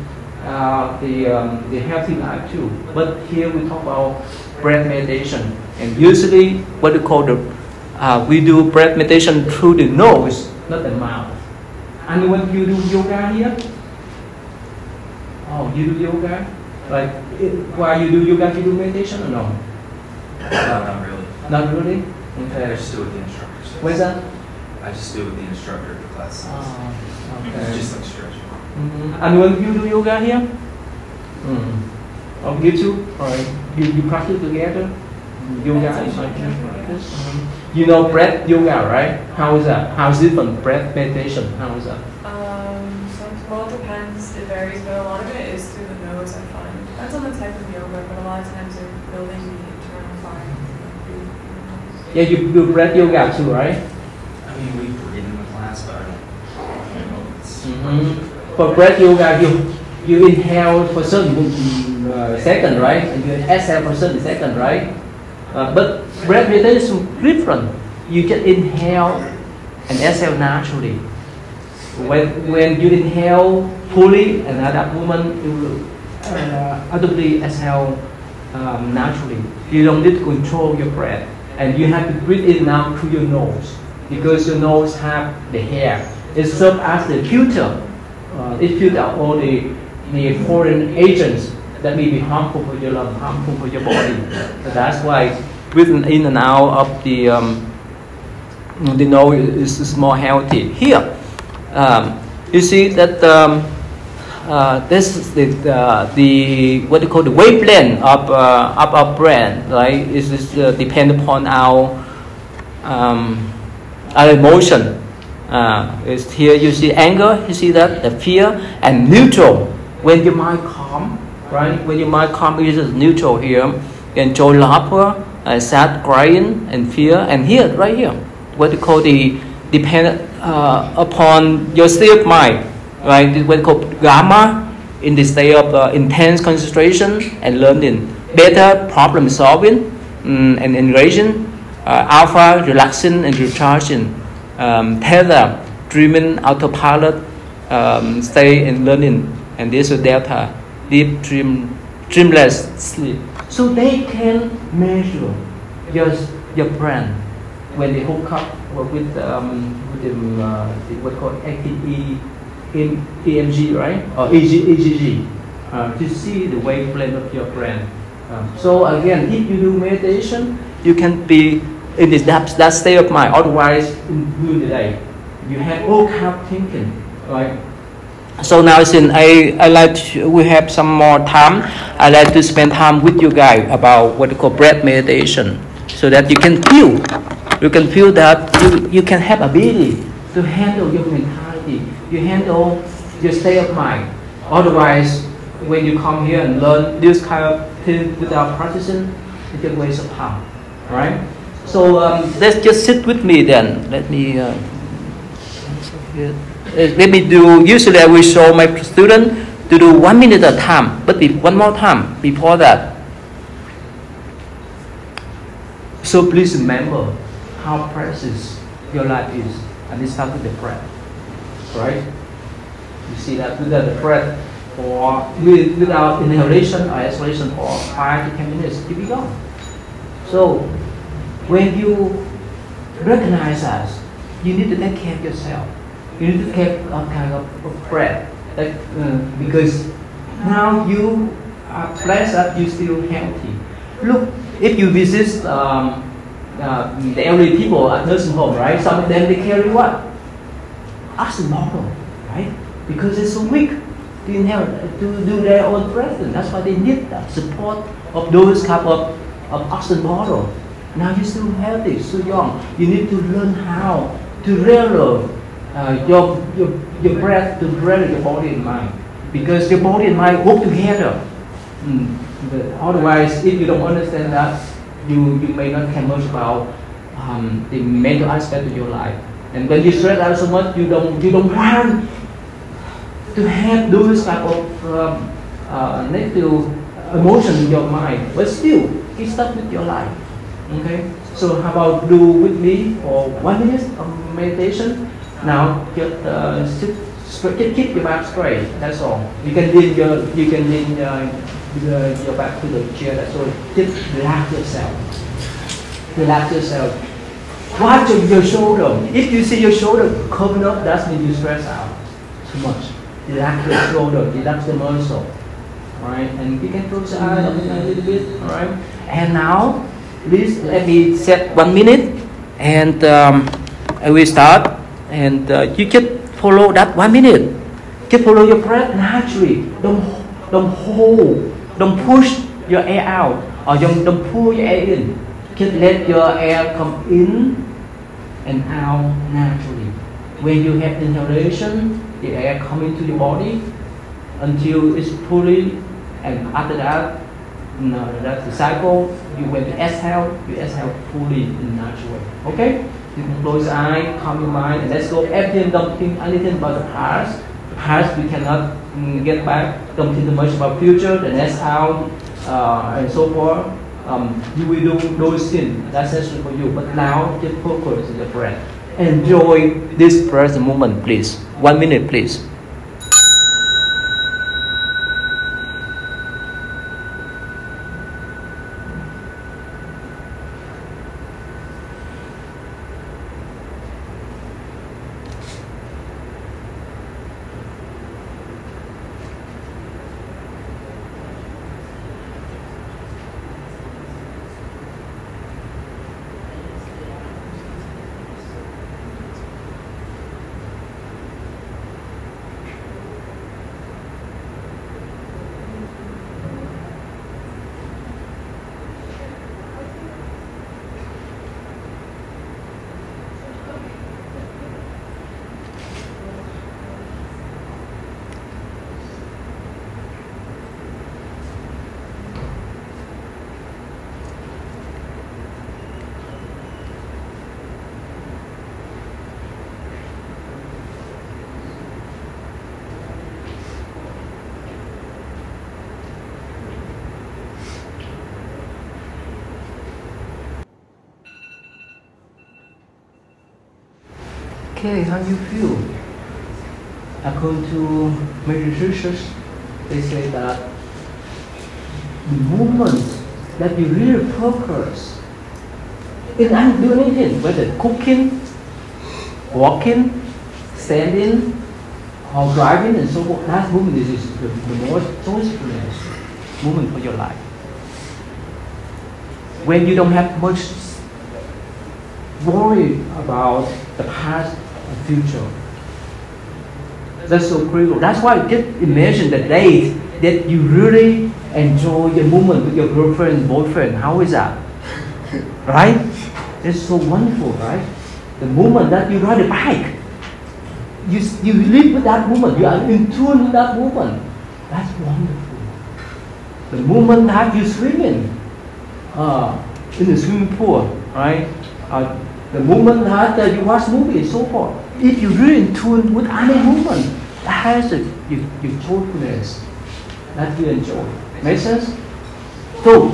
the healthy life too. But here we talk about breath meditation, and usually what we call we do breath meditation through the nose, not the mouth. And when you do yoga here, you do yoga, like while you do yoga, you do meditation or no? Not really. Not really? Okay. I just do it with the instructor. Where's that? I just do it with the instructor at the class. Okay. It's just like stretching. And when you do yoga here? You too? Alright. You practice together? Yoga is like practice? You know breath yoga, right? How is that? How is it from breath meditation? How is that? Well, it depends. It varies, but a lot of it is through the nose, I find. Depends on the type of yoga, but a lot of times they're building the internal fire. Yeah, you do breath yoga too, right? I mean, we breathe in the class, but I don't know. For breath yoga, you inhale for certain second, right? And you exhale for certain second, right? But breath meditation is different. you just inhale and exhale naturally. When you inhale fully, and at that moment you will audibly exhale naturally. You don't need to control your breath, and you have to breathe in now through your nose, because your nose have the hair. It serves as the filter. It filters out all the foreign agents that may be harmful for your lung, harmful for your body. So that's why breathing in and out of the nose is more healthy. Here, you see that this is the what you call the wavelength of our brain, right? It is depend upon our emotion. Is here you see anger, you see that the fear, and neutral. When your mind calm, right? When your mind calm, it is neutral here. You enjoy laughter, sad, crying, and fear. And here, right here, what you call the depend upon your state of mind, right? This what you call gamma, in the state of intense concentration and learning. Beta, problem solving and engaging. Alpha, relaxing and recharging. Theta, dreaming, autopilot, stay and learning. And this is delta, deep dreamless sleep. So they can measure your brain when they hook up with the what called ATE, EMG, right, or EGG, to see the wavelength of your brain. So again, if you do meditation, you can be in that state of mind. Otherwise, during the day, you have all kind of thinking, right? So now since we have some more time, I like to spend time with you guys about what we call breath meditation, so that you can feel that you can have ability to handle your mentality, you handle your state of mind. Otherwise, when you come here and learn this kind of thing without practicing, it's a waste of time, right? So let's just sit with me then. Let me do, usually I will show my student to do 1 minute at a time, but one more time before that. So please remember how precious your life is, and it starts with the breath, right? You see that without the breath, or without inhalation or exhalation for 5 to 10 minutes, you'll be gone. So when you recognize us, you need to take care of yourself. You need to take a kind of breath, because now you are blessed that you're still healthy. Look, if you visit the elderly people at nursing home, right? Some of them, they carry what? Oxygen bottle, right? Because they're so weak to inhale, to do their own breathing. That's why they need the support of those type of oxygen bottle. Now you're still healthy, so young. You need to learn how to regulate your breath, to regulate your body and mind, because your body and mind work together. Otherwise, if you don't understand that, you may not care much about the mental aspect of your life. And when you stress out so much, you don't want to have those type of negative emotion in your mind. But still, keep stuck with your life. Okay. So how about do with me for 1 minute of meditation? Now just sit straight, just keep your back straight. That's all. You can lean your back to the chair. That's all. Just relax yourself. Relax yourself. Watch your shoulder. If you see your shoulder coming up, that means you stress out too much. Relax your shoulder. Relax the muscle. All right. And you can close your eyes a little bit. All right. And now, please let me set 1 minute, and I will start. And you just follow that 1 minute. Just follow your breath naturally. Don't hold. Don't push your air out, or don't pull your air in. Just let your air come in and out naturally. When you have inhalation, the air come into your body until it's fully, and after that, that's the cycle. When you exhale fully in a natural way. Okay? You can close your eye, calm your mind, and let's go. Everything, don't think anything about the past. The past we cannot get back. Don't think too much about future, the next out, and so forth. You will do those things. That's necessary for you. But now, just focus on the breath. Enjoy this present moment, please. 1 minute, please. Okay, how you feel? According to many researchers, they say that the moment that you really focus in doing anything, whether cooking, walking, standing, or driving, and so on, that moment is the most joyful moment for your life. When you don't have much worry about the past and future. That's so critical. That's why just imagine the date that you really enjoy the moment with your girlfriend, boyfriend. How is that? Right? It's so wonderful, right? The moment that you ride a bike, you live with that moment. You are in tune with that moment. That's wonderful. The moment that you swimming in the swimming pool, right? The moment that you watch movie and so forth. If you're really in tune with any moment, that has your joyfulness that you enjoy. Make sense? So,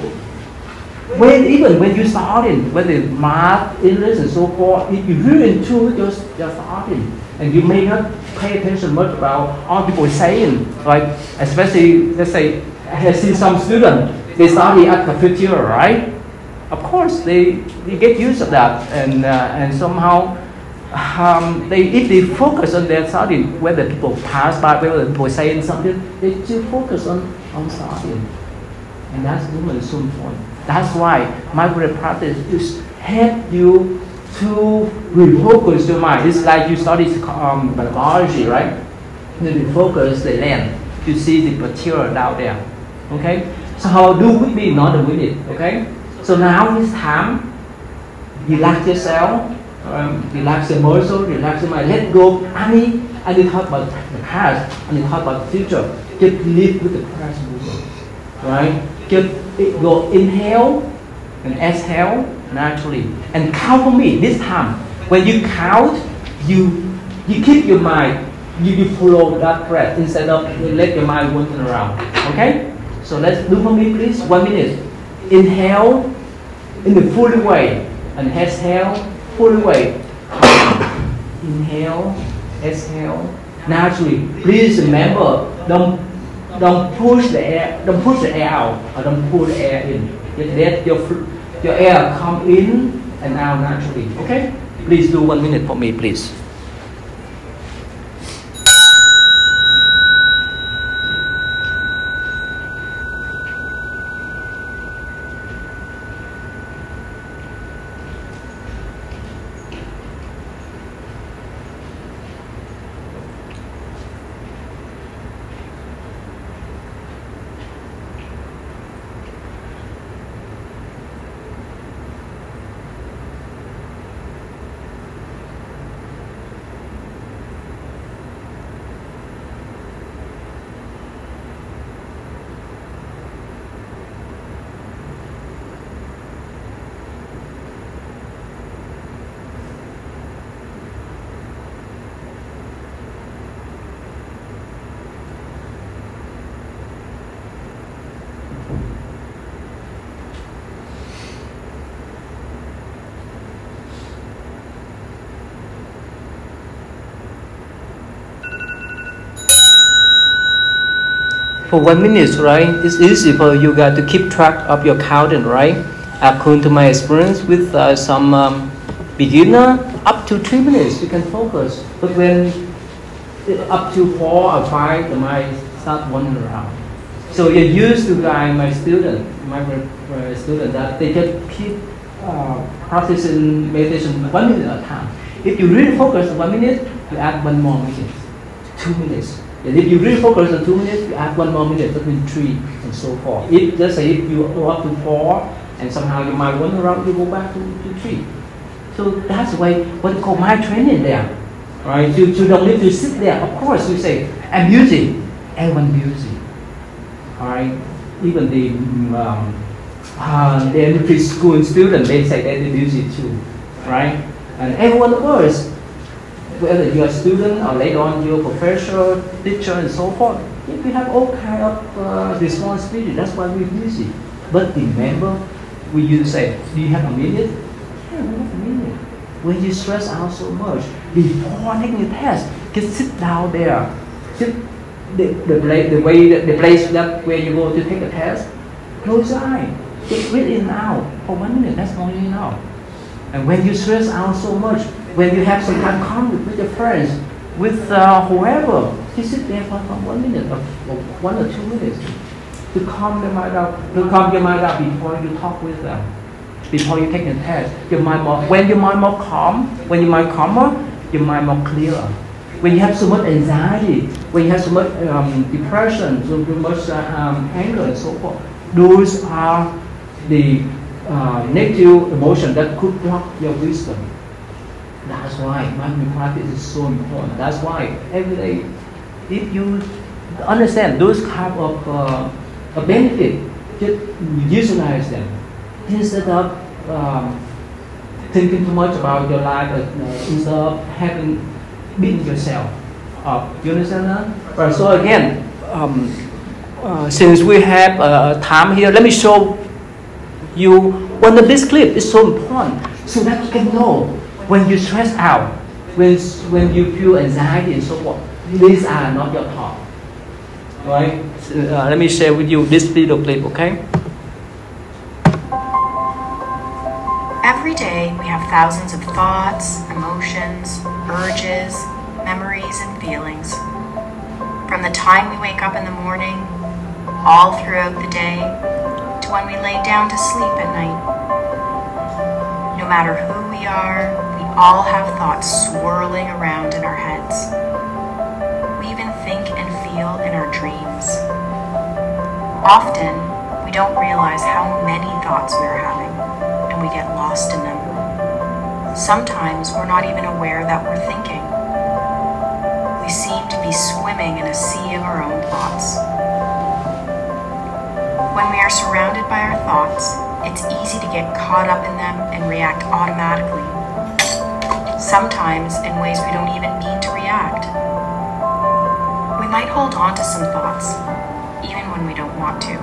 even when you starting, whether math, English and so forth, if you're really in tune with your starting, and you may not pay attention much about all people saying, like especially, let's say, I have seen some students, they study at cafeteria, right? Of course, they get used to that, and somehow if they focus on their study, whether people pass by, whether people saying something, they still focus on studying, and that's so important. That's why mindfulness practice is help you to refocus your mind. It's like you study biology, right? You refocus the lens to see the material out there. Okay, so do with me another minute. Okay. So now it's time. Relax yourself, relax your muscle, relax your mind. Let go any thought about the past, any thought about the future. Just live with the present moment, right? Just go inhale and exhale naturally, and count for me this time. When you count, you keep your mind. You follow that breath instead of let your mind wander around. Okay? So let's do for me, please. 1 minute. Inhale in the full way and exhale full way. Inhale, exhale naturally. Please remember, don't push the air out or don't pull the air in. Just let your air come in and out naturally. Okay? Please do 1 minute for me, please. for 1 minute, right? It's easy for you guys to keep track of your counting, right? According to my experience with some beginner, up to 3 minutes you can focus. But when up to 4 or 5, the mind start wandering around. So you used to guide my student that they just keep practicing meditation 1 minute at a time. If you really focus on 1 minute, you add 1 more minute, 2 minutes. And if you really focus on 2 minutes, you add 1 more minute, that means 3, and so forth. If just say if you go up to 4, and somehow your mind wander around, you go back to 3. So that's the way what we call mind training there. Right? You don't need to sit there. Of course, you say, I'm busy. Everyone busy. Alright? Even the elementary school students, they say they're busy too. Right? And everyone else, whether you're a student or later on you're a professor, teacher, and so forth, we have all kind of responsibility. That's why we're busy. But remember, we used to say, do you have a minute? Yeah, we have a minute. When you stress out so much, before taking the test, just sit down there. Sit the place that where you go to take a test, close your eye. Just breathe in and out for 1 minute, that's more than enough. And when you stress out so much, when you have some kind of conflict with your friends, with whoever, just sit there for 1 minute or 1 or 2 minutes to calm your mind down, before you talk with them, before you take the test. Your mind more, when your mind more calm, when your mind calmer, your mind more clearer. When you have so much anxiety, when you have so much depression, so much anger and so forth, those are the negative emotion that could block your wisdom. That's why mindful practice is so important. That's why every day, if you understand those kind of benefit, just visualize them instead of thinking too much about your life, instead of having beaten yourself up. You understand that? Right. So again, since we have time here, let me show you one of this clip. Is so important so that you can know when you stress out, when you feel anxiety and so forth. These are not your thoughts. Right? Let me share with you this video clip, okay? Every day we have thousands of thoughts, emotions, urges, memories, and feelings. From the time we wake up in the morning, all throughout the day, to when we lay down to sleep at night. No matter who we are, we all have thoughts swirling around in our heads. We even think and feel in our dreams. Often, we don't realize how many thoughts we are having, and we get lost in them. Sometimes we're not even aware that we're thinking. We seem to be swimming in a sea of our own thoughts. When we are surrounded by our thoughts, it's easy to get caught up in them and react automatically. Sometimes in ways we don't even mean to react. We might hold on to some thoughts, even when we don't want to.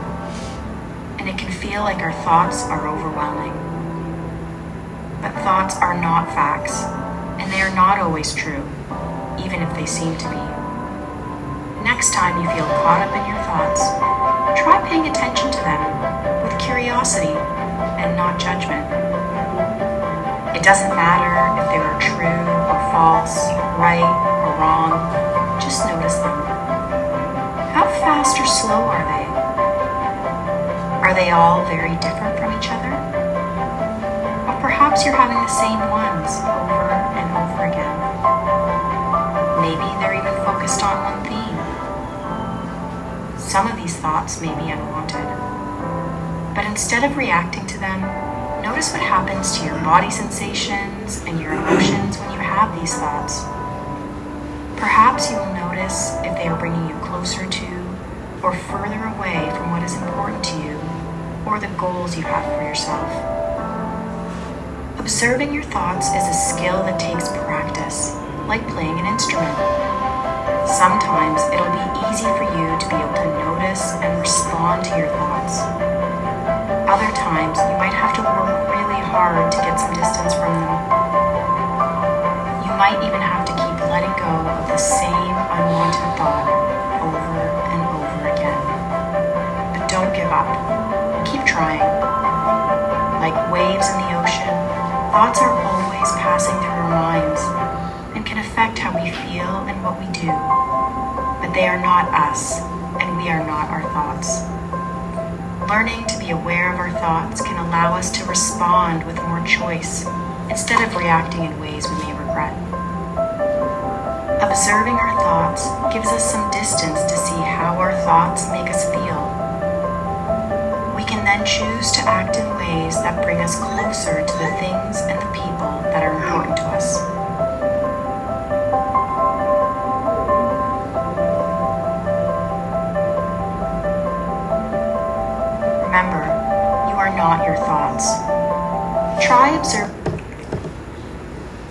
And it can feel like our thoughts are overwhelming. But thoughts are not facts, and they are not always true, even if they seem to be. Next time you feel caught up in your thoughts, try paying attention to them with curiosity and not judgment. It doesn't matter if they are true or false, right or wrong, just notice them. How fast or slow are they? Are they all very different from each other? Or perhaps you're having the same ones over and over again. Maybe they're even focused on one theme. Some of these thoughts may be unwanted. But instead of reacting to them, notice what happens to your body sensations and your emotions when you have these thoughts. Perhaps you will notice if they are bringing you closer to or further away from what is important to you or the goals you have for yourself. Observing your thoughts is a skill that takes practice, like playing an instrument. Sometimes it'll be easy for you to be able to notice and respond to your thoughts. Other times, you might have to work really hard to get some distance from them. You might even have to keep letting go of the same unwanted thought over and over again. trying. Like waves in the ocean, thoughts are always passing through our minds and can affect how we feel and what we do. But they are not us, and we are not our thoughts. Learning to be aware of our thoughts can allow us to respond with more choice instead of reacting in ways we may regret. Observing our thoughts gives us some distance to see how our thoughts make us feel. We can then choose to act in ways that bring us closer to the things and the people that are important to us. Remember, you are not your thoughts. Try observing.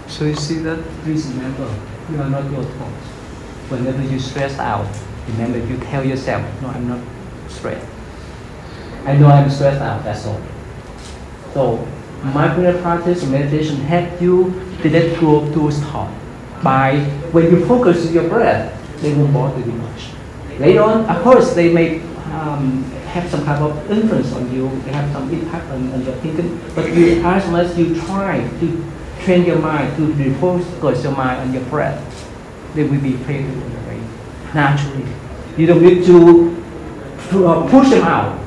So you see that, please remember, you are not your thoughts. Whenever you stress out, remember you tell yourself, no, I'm not stressed. I know I'm stressed out, that's all. So mindfulness practice or meditation help you to let go of those thoughts. By when you focus on your breath, they won't bother you much. Later on, of course, they may have some kind of influence on you, they have some impact on your thinking, but you, as much as you try to train your mind to refocus your mind on your breath, they will be faded away naturally. You don't need to push them out.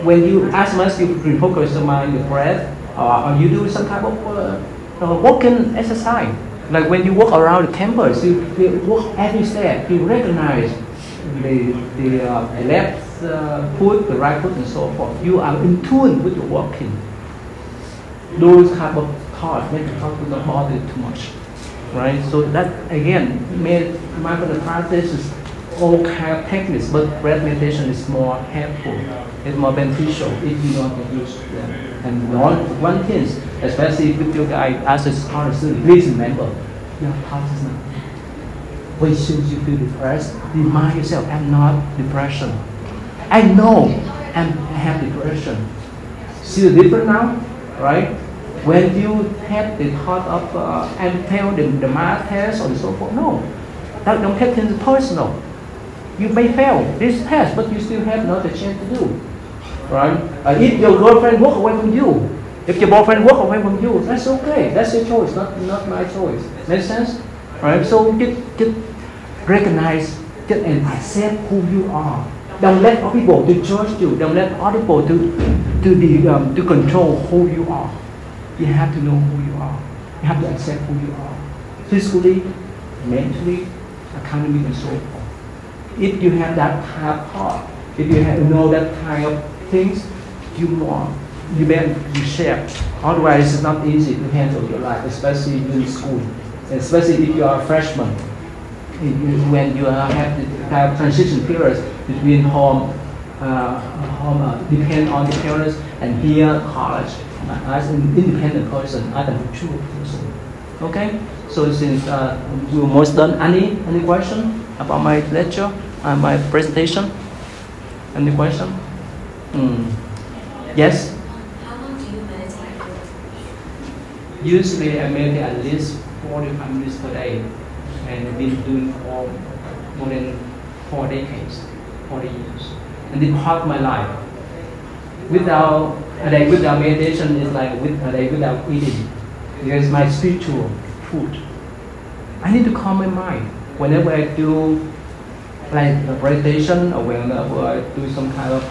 When you, as much as you refocus your mind on your breath, or you do some kind of walking exercise, like when you walk around the campus, you walk every step, you recognize the left foot, the right foot, and so forth. You are in tune with your walking. Those kind of thoughts make the thought not bother too much, right? So that again, mindfulness practice is all kind of techniques, but breath meditation is more helpful. It's more beneficial if you know how to use them. And one thing, especially if you guys ask us how to do, please remember, your thoughts is not. When soon you feel depressed, remind yourself, I'm not depression. I know I have depression. See the difference now, right? When you have the thought of and fail the math test or so forth, no, don't take things personal. You may fail this test, but you still have another chance to do, right? If your girlfriend walk away from you, if your boyfriend walk away from you, that's okay. That's your choice, not my choice. Make sense? Right? So just recognize, and accept who you are. Don't let other people to judge you. Don't let other people to control who you are. You have to know who you are. You have to accept who you are, physically, mentally, academically, and so forth. If you have that kind of thought, if you know that kind of things, you better shape. Otherwise, it's not easy to handle your life, especially in school, especially if you are a freshman. When you have the kind of transition periods between home depend on the parents, and here college as an independent person, as a mature person. Okay, so since we're almost done, any question about my lecture and my presentation? Any question? Yes. How long do you meditate for? Usually, I meditate at least 45 minutes per day, and I've been doing for more than 4 decades, 40 years, and it's part of my life. Without meditation, is like a day without eating. Because my spiritual food. I need to calm my mind. Whenever I do like a meditation, or whenever I do some kind of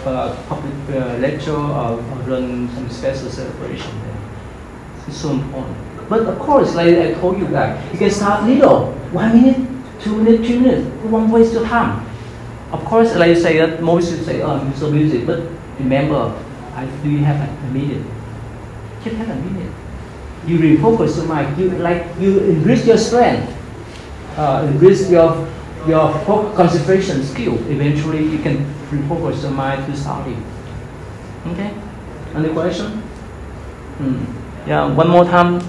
public lecture, or run some special celebration, it's so important. But of course, like I told you guys, you can start little, 1 minute, 2 minutes, 3 minutes, one waste your time. Of course, like I say that most people say, oh, I'm so busy, but remember, do you have a minute? Just have a minute. You refocus your mind. You increase your strength, increase your concentration skill. Eventually, you can refocus your mind to study. Okay. Any question? Yeah. One more time.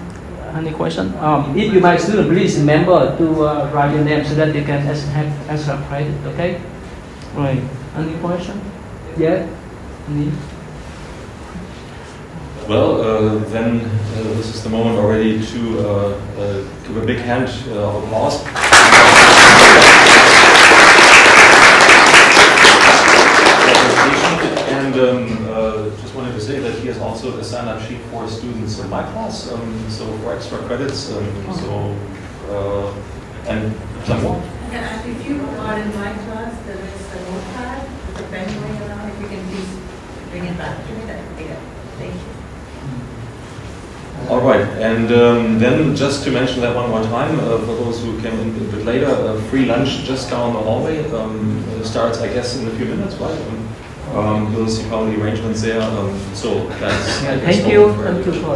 Any question? If you my student, please remember to write your name so that you can have extra credit. Okay. Right. Any question? Yeah. Any? Well, then this is the moment already to give a big hand of applause. And also a sign-up sheet for students in my class, so for extra credits. And some more. Yeah, if you are in my class, there is a notepad with a pen going around. If you can please bring it back to me, that would be good. Thank you. All right, and then just to mention that one more time, for those who came in a bit later, free lunch just down the hallway starts, I guess, in a few minutes, right? We'll see how the arrangements there. So that's. Yeah, thank you for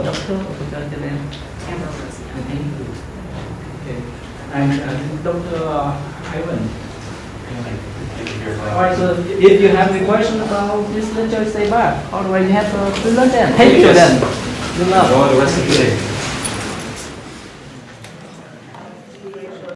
Doctor. Okay. And Dr. Ivan. Alright, so if you have any question about this lecture, stay back. Otherwise, you have to learn then. Thank you then. Good luck. Enjoy the rest of the day.